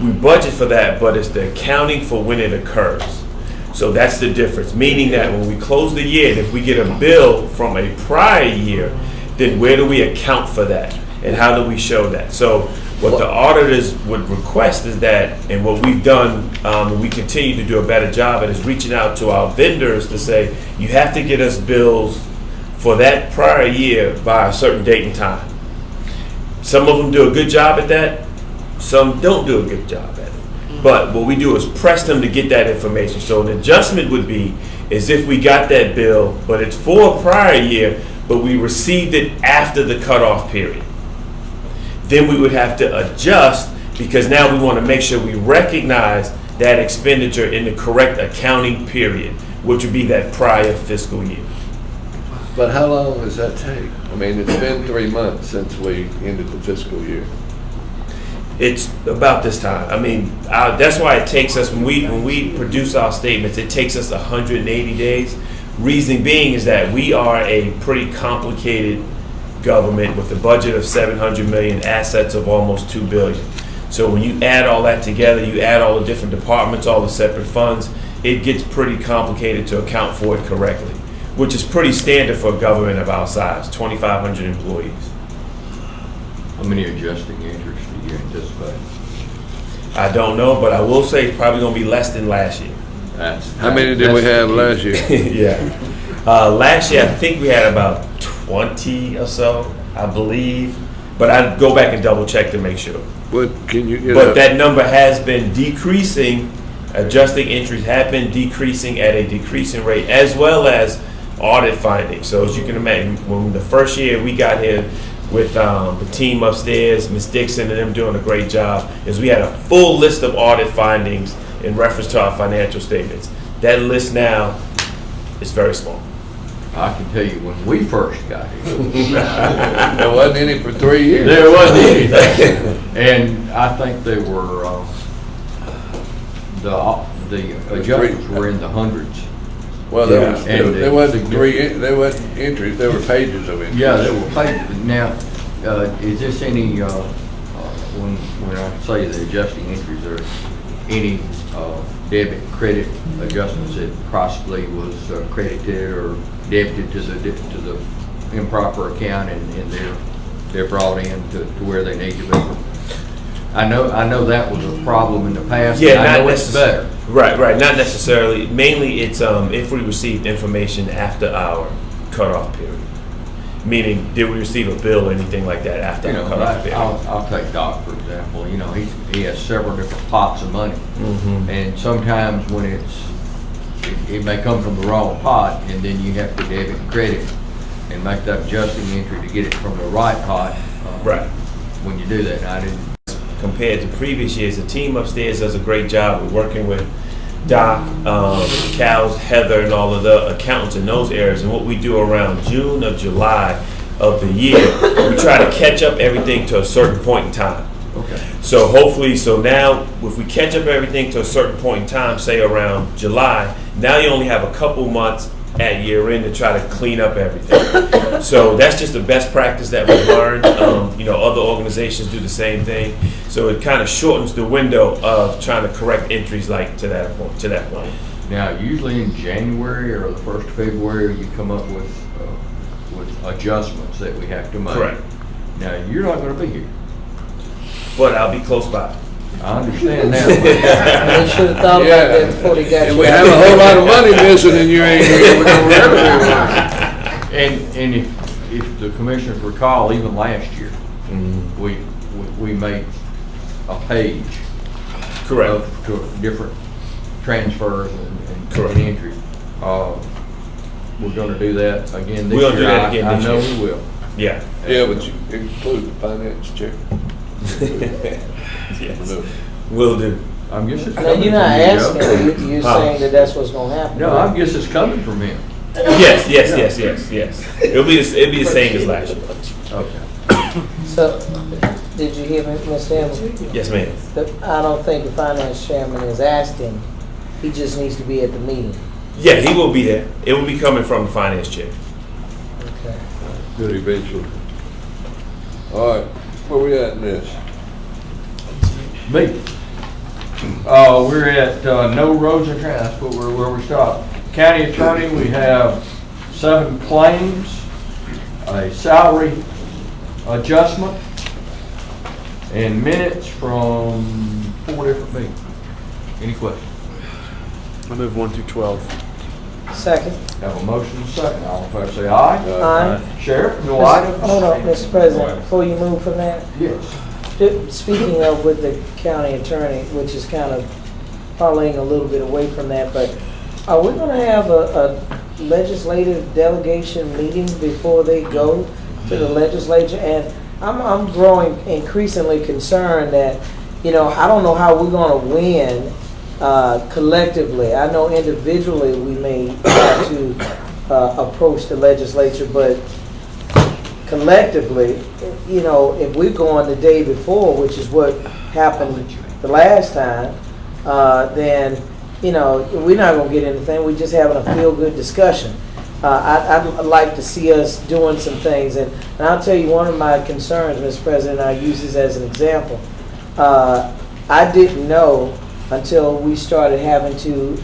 Speaker 7: We budget for that, but it's the accounting for when it occurs. So that's the difference. Meaning that when we close the year, and if we get a bill from a prior year, then where do we account for that? And how do we show that? So what the auditors would request is that, and what we've done, and we continue to do a better job at, is reaching out to our vendors to say, you have to get us bills for that prior year by a certain date and time. Some of them do a good job at that, some don't do a good job at it. But what we do is press them to get that information. So an adjustment would be as if we got that bill, but it's for a prior year, but we received it after the cutoff period. Then we would have to adjust, because now we want to make sure we recognize that expenditure in the correct accounting period, which would be that prior fiscal year.
Speaker 2: But how long does that take? I mean, it's been 3 months since we ended the fiscal year.
Speaker 7: It's about this time. I mean, that's why it takes us, when we produce our statements, it takes us 180 days. Reason being is that we are a pretty complicated government with a budget of $700 million, assets of almost $2 billion. So when you add all that together, you add all the different departments, all the separate funds, it gets pretty complicated to account for it correctly, which is pretty standard for a government of our size, 2,500 employees.
Speaker 10: How many adjusting entries do you anticipate?
Speaker 7: I don't know, but I will say it's probably going to be less than last year.
Speaker 2: How many did we have last year?
Speaker 7: Yeah. Last year, I think we had about 20 or so, I believe. But I'd go back and double check to make sure.
Speaker 2: But can you get
Speaker 7: But that number has been decreasing. Adjusting entries have been decreasing at a decreasing rate, as well as audit findings. So as you can imagine, when the first year we got here with the team upstairs, Ms. Dixon and them doing a great job, is we had a full list of audit findings in reference to our financial statements. That list now is very small.
Speaker 10: I can tell you when we first got here.
Speaker 2: There wasn't any for 3 years.
Speaker 10: There wasn't anything. And I think they were, the adjustments were in the hundreds.
Speaker 2: Well, there wasn't there wasn't entries, there were pages of entries.
Speaker 10: Yeah, there were pages. Now, is this any, when I say the adjusting entries, are any debit, credit adjustments that possibly was credited or debited to the improper account and they're brought in to where they need to be? I know that was a problem in the past.
Speaker 7: Yeah,
Speaker 10: I know it's better.
Speaker 7: Right. Not necessarily. Mainly, it's if we received information after our cutoff period. Meaning, did we receive a bill or anything like that after our cutoff period?
Speaker 10: I'll take Doc for example. He has several different pots of money, and sometimes when it may come from the wrong pot, and then you have to debit and credit and make that adjusting entry to get it from the right pot.
Speaker 7: Right.
Speaker 10: When you do that, and I didn't.
Speaker 7: Compared to previous years, the team upstairs does a great job of working with Doc, Cal's, Heather, and all of the accountants in those areas. And what we do around June or July of the year, we try to catch up everything to a certain point in time.
Speaker 10: Okay.
Speaker 7: So hopefully, now if we catch up everything to a certain point in time, say around July, now you only have a couple months at year end to try to clean up everything. So that's just the best practice that we've learned. Other organizations do the same thing. So it kind of shortens the window of trying to correct entries like to that point.
Speaker 10: Now, usually in January or the 1st of February, you come up with adjustments that we have to make.
Speaker 7: Correct.
Speaker 10: Now, you're not gonna be here.
Speaker 7: But I'll be close by.
Speaker 10: I understand that.
Speaker 6: They should have thought about that before they got you.
Speaker 2: We have a whole lot of money missing and you ain't here. We don't remember.
Speaker 10: And if the commissioners recall, even last year, we made a page.
Speaker 7: Correct.
Speaker 10: To different transfers and
Speaker 7: Correct.
Speaker 10: entries. We're gonna do that again this year.
Speaker 7: We'll do that again this year.
Speaker 10: I know we will.
Speaker 7: Yeah.
Speaker 2: Yeah, but you include the finance check.
Speaker 7: Yes. Will do.
Speaker 10: I'm guessing it's
Speaker 6: Now,
Speaker 10: coming
Speaker 6: you're not
Speaker 10: from you,
Speaker 6: asking,
Speaker 10: Joe.
Speaker 6: you're saying that that's what's gonna happen.
Speaker 10: No, I guess it's coming from him.
Speaker 7: Yes. It'll be the same as last year.
Speaker 10: Okay.
Speaker 6: So, did you hear me, Mr. Evans?
Speaker 7: Yes, ma'am.
Speaker 6: I don't think the finance chairman is asking, he just needs to be at the meeting.
Speaker 7: Yeah, he will be there. It will be coming from the finance check.
Speaker 6: Okay.
Speaker 2: Good eventually. All right, where we at in this?
Speaker 10: Me. We're at no roads and trans, that's where we stopped. County attorney, we have 7 claims, a salary adjustment, and minutes from 4 different meetings. Any questions?
Speaker 3: I move 1 through 12.
Speaker 6: Second.
Speaker 10: Have a motion and a second. All in favor say aye.
Speaker 6: Aye.
Speaker 10: Sheriff, no items?
Speaker 6: Hold on, Mr. President, before you move from that,
Speaker 10: Yes.
Speaker 6: speaking of with the county attorney, which is kind of parlaying a little bit away from that, but are we gonna have a legislative delegation meeting before they go to the legislature? And I'm growing increasingly concerned that, I don't know how we're gonna win collectively. I know individually we may have to approach the legislature, but collectively, if we're going the day before, which is what happened the last time, then, we're not gonna get anything. We're just having a feel-good discussion. I'd like to see us doing some things, and I'll tell you one of my concerns, Mr. President, I use this as an example. I didn't know until we started having to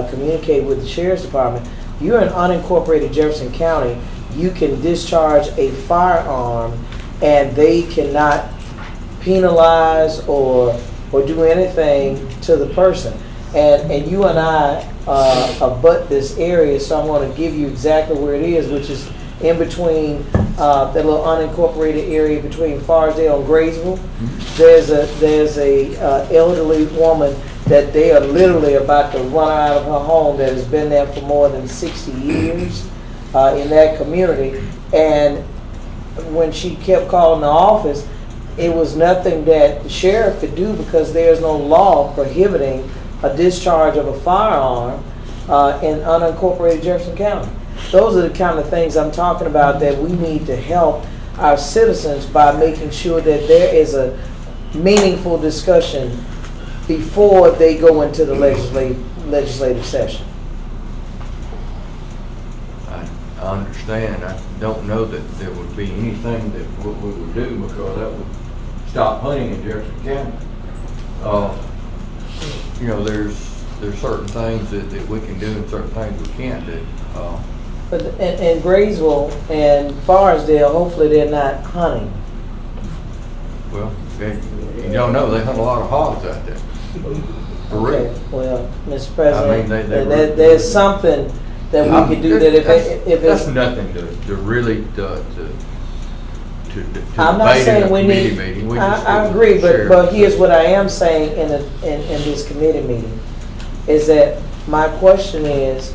Speaker 6: communicate with the Sheriff's Department. You're in unincorporated Jefferson County, you can discharge a firearm and they cannot penalize or do anything to the person. And you and I abut this area, so I'm going to give you exactly where it is, which is in between that little unincorporated area between Farsdale and Graysville. There's a elderly woman that they are literally about to run out of her home that has been there for more than 60 years in that community. And when she kept calling the office, it was nothing that the sheriff could do because there's no law prohibiting a discharge of a firearm in unincorporated Jefferson County. Those are the kind of things I'm talking about that we need to help our citizens by making sure that there is a meaningful discussion before they go into the legislative session.
Speaker 10: I understand. I don't know that there would be anything that we would do because that would stop hunting in Jefferson County. There's certain things that we can do and certain things we can't do.
Speaker 6: But in Graysville and Farsdale, hopefully they're not hunting.
Speaker 10: Well, you don't know, they hunt a lot of hogs out there. For real.
Speaker 6: Okay, well, Mr. President,
Speaker 10: I mean,
Speaker 6: there's something that we could do that if
Speaker 10: That's
Speaker 6: it's.
Speaker 10: nothing to really, to
Speaker 6: I'm not
Speaker 10: debate in a
Speaker 6: saying we
Speaker 10: committee
Speaker 6: need,
Speaker 10: meeting. We just
Speaker 6: I
Speaker 10: do
Speaker 6: agree,
Speaker 10: share.
Speaker 6: but here's what I am saying in this committee meeting, is that my question is,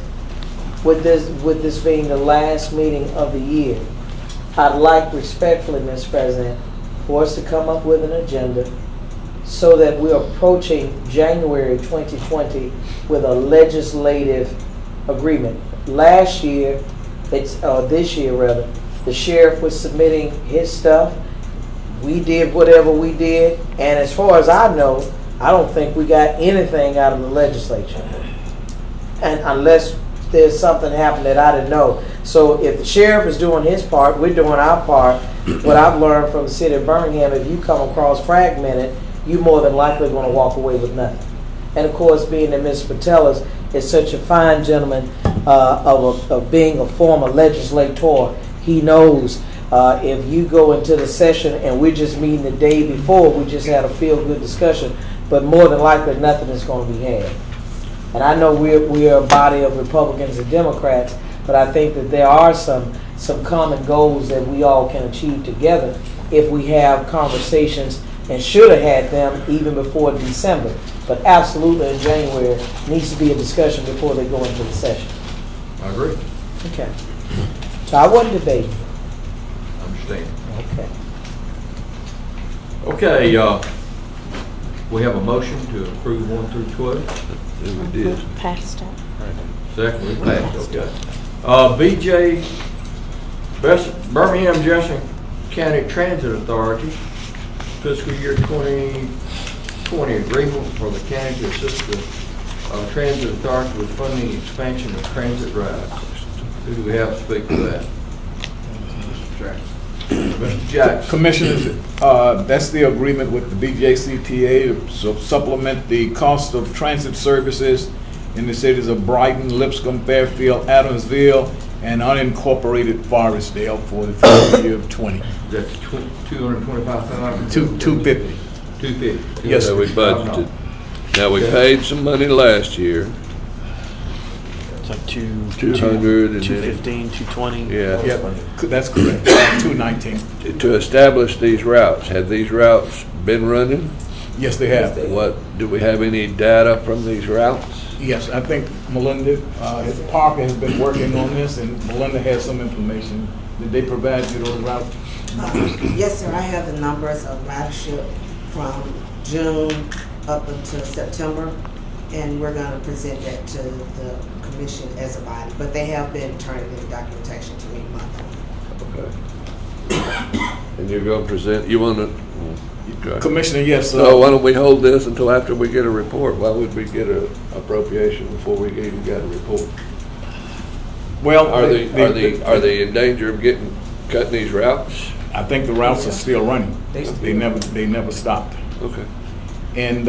Speaker 6: with this being the last meeting of the year, I'd like respectfully, Mr. President, for us to come up with an agenda so that we're approaching January 2020 with a legislative agreement. Last year, this year rather, the sheriff was submitting his stuff. We did whatever we did, and as far as I know, I don't think we got anything out of the legislature. And unless there's something happened that I didn't know. So if the sheriff is doing his part, we're doing our part. What I've learned from the city of Birmingham, if you come across fragmented, you're more than likely going to walk away with nothing. And of course, being that Mr. Patelis is such a fine gentleman of being a former legislator, he knows if you go into the session and we're just meeting the day before, we just had a feel-good discussion, but more than likely nothing is going to be had. And I know we're a body of Republicans and Democrats, but I think that there are some common goals that we all can achieve together if we have conversations, and should have had them even before December. But absolutely in January needs to be a discussion before they go into the session.
Speaker 1: I agree.
Speaker 6: Okay. So I wasn't debating.
Speaker 1: Understand.
Speaker 6: Okay.
Speaker 1: Okay, we have a motion to approve 1 through 12.
Speaker 2: We did.
Speaker 16: Passed it.
Speaker 1: Second, we passed, okay. BJ, Birmingham Jefferson County Transit Authority, fiscal year 2020 agreement for the county to assist the Transit Authority with funding expansion of transit routes. Who do we have to speak to that? Mr. Jackson.
Speaker 17: Commissioners, that's the agreement with the BJCTA to supplement the cost of transit services in the cities of Brighton, Lipscomb, Fairfield, Adamsville, and unincorporated Forestdale for the fiscal year of 20.
Speaker 1: That's $225,000?
Speaker 17: 250.
Speaker 1: 250.
Speaker 17: Yes,
Speaker 2: So we budgeted. Now, we
Speaker 1: Okay.
Speaker 2: paid some money last year.
Speaker 3: It's like
Speaker 2: 200 and then-
Speaker 3: 215, 220.
Speaker 2: Yeah.
Speaker 17: Yep, that's correct. 219.
Speaker 2: To establish these routes, have these routes been running?
Speaker 17: Yes, they have.
Speaker 2: Do we have any data from these routes?
Speaker 17: Yes, I think Melinda, Parker has been working on this, and Melinda has some information. Did they provide you those routes?
Speaker 18: Yes, sir. I have the numbers of ridership from June up until September, and we're going to present that to the commission as a body. But they have been turning in documentation to me monthly.
Speaker 2: Okay. And you're going to present, you want to? Okay.
Speaker 17: Commissioner, yes.
Speaker 2: So why don't we hold this until after we get a report? Why would we get an appropriation before we even got a report?
Speaker 17: Well,
Speaker 2: Are they in danger of cutting these routes?
Speaker 17: I think the routes are still running. They never stopped.
Speaker 2: Okay.
Speaker 17: And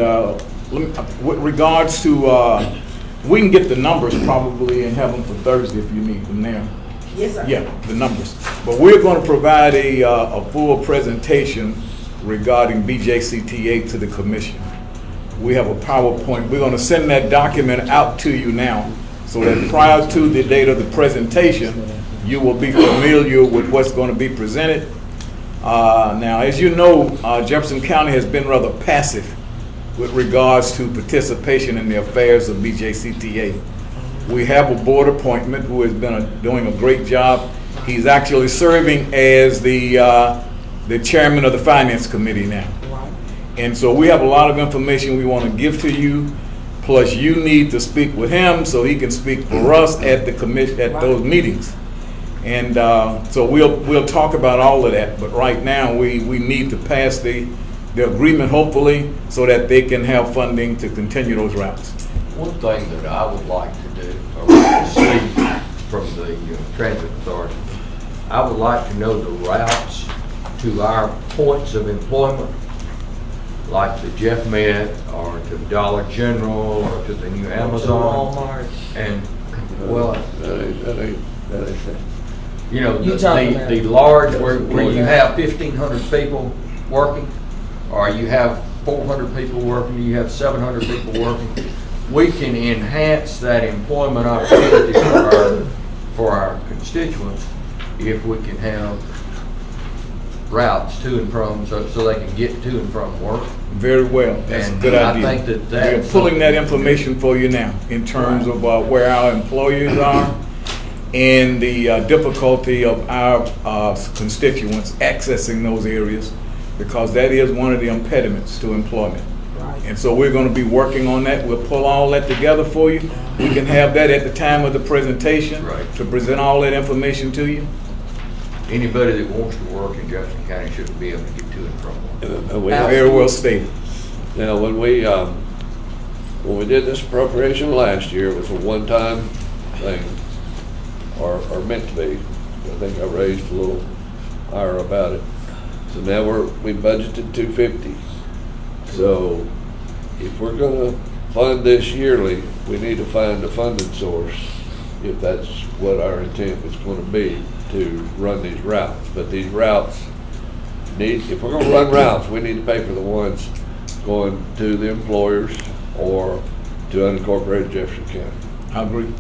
Speaker 17: with regards to, we can get the numbers probably and have them for Thursday if you need them now.
Speaker 18: Yes, sir.
Speaker 17: Yeah, the numbers. But we're going to provide a full presentation regarding BJCTA to the commission. We have a PowerPoint. We're going to send that document out to you now so that prior to the date of the presentation, you will be familiar with what's going to be presented. Now, as you know, Jefferson County has been rather passive with regards to participation in the affairs of BJCTA. We have a board appointment who has been doing a great job. He's actually serving as the chairman of the finance committee now. And so we have a lot of information we want to give to you, plus you need to speak with him so he can speak for us at the commission, at those meetings. And so we'll talk about all of that, but right now we need to pass the agreement hopefully so that they can have funding to continue those routes.
Speaker 1: One thing that I would like to do, or to see from the Transit Authority, I would like to know the routes to our points of employment, like the Jeff Met, or to Dollar General, or to the new Amazon.
Speaker 6: Walmart.
Speaker 1: And, well,
Speaker 2: That ain't
Speaker 1: you know,
Speaker 6: You talking about-
Speaker 1: the large, where you have 1,500 people working, or you have 400 people working, you have 700 people working, we can enhance that employment opportunity for our constituents if we can have routes to and from, so they can get to and from work.
Speaker 17: Very well, that's a
Speaker 1: And
Speaker 17: good
Speaker 1: I
Speaker 17: idea.
Speaker 1: think that
Speaker 17: We're pulling that information for you now in terms of where our employers are and the difficulty of our constituents accessing those areas, because that is one of the impediments to employment. And so we're going to be working on that. We'll pull all that together for you. We can have that at the time of the presentation to present all that information to you.
Speaker 1: Anybody that wants to work in Jefferson County should be able to get to and from work.
Speaker 17: Very well stated.
Speaker 2: Now, when we did this appropriation last year, it was a one-time thing, or meant to be. I think I raised a little higher about it. So now we budgeted $250. So if we're gonna fund this yearly, we need to find a funding source, if that's what our intent is gonna be, to run these routes. But these routes if we're gonna run routes, we need to pay for the ones going to the employers or to unincorporated Jefferson County.
Speaker 17: I agree.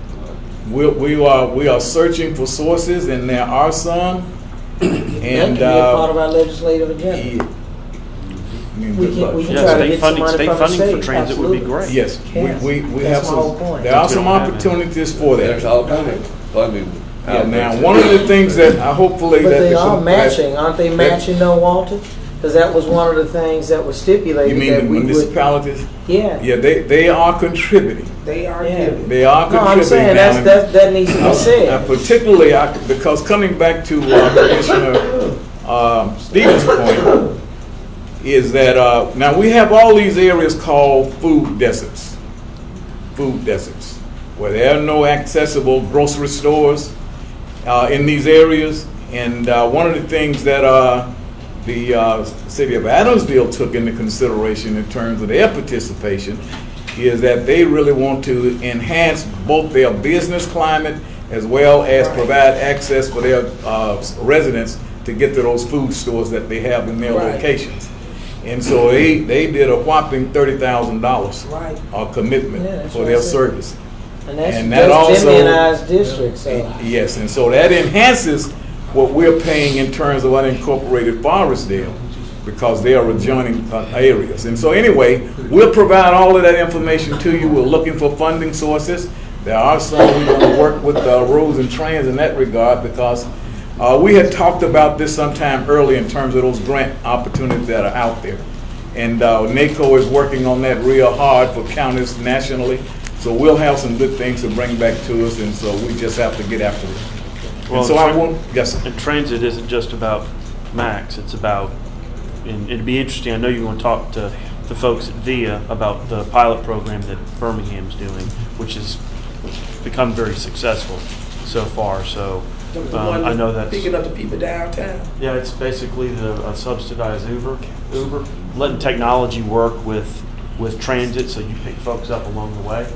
Speaker 17: We are searching for sources, and there are some.
Speaker 6: That can be a part of our legislative agenda. We can try to get some money from the state.
Speaker 3: For transit would be great.
Speaker 17: Yes,
Speaker 6: Yes.
Speaker 17: we have
Speaker 6: That's my whole
Speaker 17: some,
Speaker 6: point.
Speaker 17: there are some opportunities for that.
Speaker 2: There's all kind of funding.
Speaker 17: Yeah,
Speaker 2: out
Speaker 17: now,
Speaker 2: there.
Speaker 17: one of the things that I hopefully
Speaker 6: But
Speaker 17: that
Speaker 6: they
Speaker 17: the
Speaker 6: are
Speaker 17: com-
Speaker 6: matching, aren't they matching though, Walter? Because that was one of the things that was stipulated.
Speaker 17: You mean
Speaker 6: that
Speaker 17: the
Speaker 6: we would.
Speaker 17: municipalities?
Speaker 6: Yeah.
Speaker 17: Yeah, they are contributing.
Speaker 13: They are
Speaker 6: Yeah.
Speaker 13: giving.
Speaker 17: They are
Speaker 6: No,
Speaker 17: contributing.
Speaker 6: I'm saying
Speaker 17: now,
Speaker 6: that needs to be said.
Speaker 17: particularly, because coming back to Commissioner Stevens' point, is that now we have all these areas called food deserts, where there are no accessible grocery stores in these areas. And one of the things that the city of Adamsville took into consideration in terms of their participation is that they really want to enhance both their business climate as well as provide access for their residents to get to those food stores that they have in their locations. And so they did a whopping $30,000 commitment for their service.
Speaker 6: And that's
Speaker 17: that also,
Speaker 6: immunized district, so.
Speaker 17: yes, and so that enhances what we're paying in terms of unincorporated Forestdale, because they are adjoining areas. And so anyway, we'll provide all of that information to you. We're looking for funding sources. There are some we're going to work with roads and trains in that regard, because we had talked about this sometime early in terms of those grant opportunities that are out there. And NACO is working on that real hard for counties nationally. So we'll have some good things to bring back to us, and so we just have to get after it.
Speaker 3: Well,
Speaker 17: and so I won't, yes, sir.
Speaker 3: And transit isn't just about Max, it's about, and it'd be interesting, I know you're going to talk to the folks at VIA about the pilot program that Birmingham's doing, which has become very successful so far, so I know that's
Speaker 13: picking up the people downtown.
Speaker 3: Yeah, it's basically the subsidized Uber, letting technology work with transit, so you pick folks up along the way.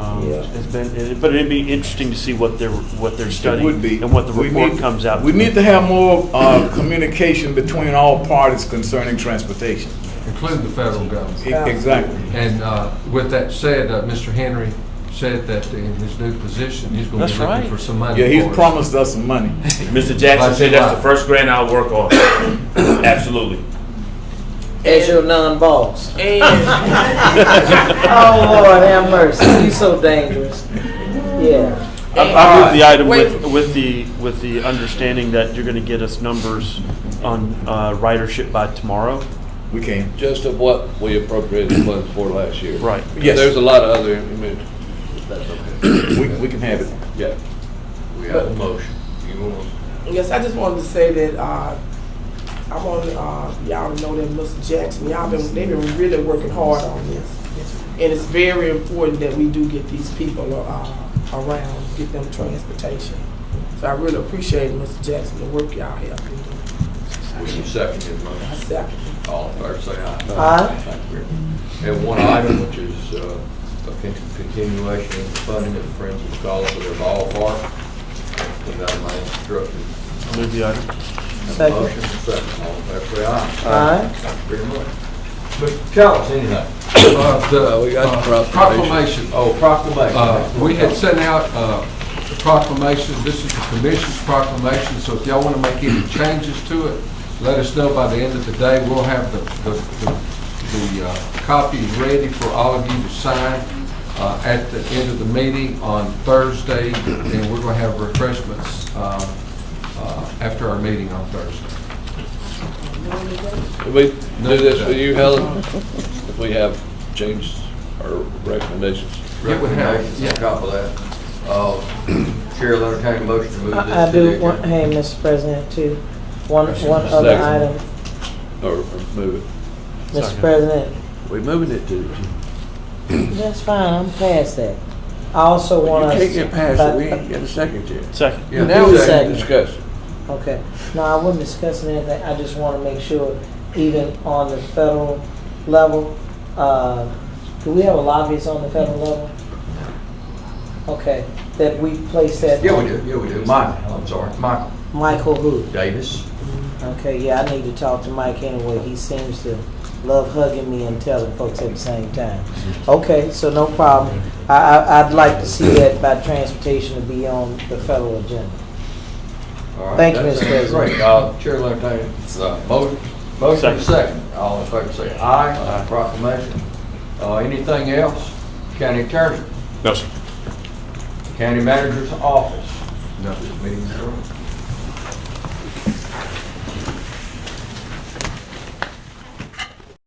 Speaker 3: It's been, but it'd be interesting to see what they're studying and what the report comes out.
Speaker 17: We need to have more communication between all parties concerning transportation,
Speaker 14: including the federal government.
Speaker 17: Exactly.
Speaker 14: And with that said, Mr. Henry said that in his new position, he's going to be looking for some money.
Speaker 17: Yeah, he's
Speaker 14: for us.
Speaker 17: promised us some money.
Speaker 7: Mr. Jackson said that's the first grant I'll work on. Absolutely.
Speaker 6: As your non-boss.
Speaker 13: And
Speaker 6: Oh, Lord, have mercy. You so dangerous. Yeah.
Speaker 3: I moved the item with the understanding that you're going to get us numbers on ridership by tomorrow.
Speaker 17: We can.
Speaker 2: Just of what we appropriated funds for last year.
Speaker 3: Right.
Speaker 17: Yes.
Speaker 2: There's a lot of other information. That's okay.
Speaker 17: We can have it.
Speaker 2: Yeah.
Speaker 10: We have a motion. You want
Speaker 13: yes, I just wanted to say that I want y'all to know that Mr. Jackson, they've been really working hard on this. And it's very important that we do get these people around, get them transportation. So I really appreciate Mr. Jackson, the work y'all have been doing.
Speaker 10: Will you second his motion?
Speaker 13: I second.
Speaker 10: All in favor, say aye.
Speaker 6: Aye.
Speaker 10: And one item, which is a continuation of funding of the Friends of Scholars for their ballpark. Without my instructed.
Speaker 3: I'll move the item.
Speaker 10: Have a motion, second. All in favor, say aye.
Speaker 6: Aye.
Speaker 10: Thank you very much. But tell us anything.
Speaker 2: We got the
Speaker 14: proclamation.
Speaker 10: Oh, proclamation.
Speaker 14: We had sent out the proclamation. This is the commission's proclamation, so if y'all want to make any changes to it, let us know by the end of the day. We'll have the copies ready for all of you to sign at the end of the meeting on Thursday, and we're going to have refreshments after our meeting on Thursday.
Speaker 2: Can we do this with you, Helen? If we have changed our recommendations?
Speaker 10: Recommendations on top of that. Chair will entertain a motion to move this
Speaker 6: I
Speaker 10: to
Speaker 6: do
Speaker 10: the
Speaker 6: want,
Speaker 10: agenda.
Speaker 6: hey, Mr. President, too. One other
Speaker 2: Second.
Speaker 6: item,
Speaker 2: Or move it?
Speaker 6: Mr. President.
Speaker 2: We're moving it to.
Speaker 6: That's fine, I'm past that. I also want us.
Speaker 2: You can't get past it, we ain't got a second yet.
Speaker 3: Second.
Speaker 2: Yeah,
Speaker 6: Now
Speaker 2: now
Speaker 6: we
Speaker 2: we
Speaker 6: second.
Speaker 2: discuss.
Speaker 6: Okay. No, I wasn't discussing anything. I just want to make sure, even on the federal level, Do we have a lobbyist on the federal level? Okay, that we place that.
Speaker 1: Yeah, we do. Mike, I'm sorry, Michael
Speaker 6: Michael who?
Speaker 1: Davis.
Speaker 6: Okay, yeah, I need to talk to Mike anyway. He seems to love hugging me and telling folks at the same time. Okay, so no problem. I'd like to see that by transportation to be on the federal agenda.
Speaker 1: All right,
Speaker 6: Thank you,
Speaker 1: that
Speaker 6: Mr.
Speaker 1: sounds
Speaker 6: President.
Speaker 1: Great. Chair will entertain, motion second. All in favor say aye. Proclamation. Anything else? County Attorney?
Speaker 3: No, sir.
Speaker 1: County Manager's Office? No, this meeting is adjourned.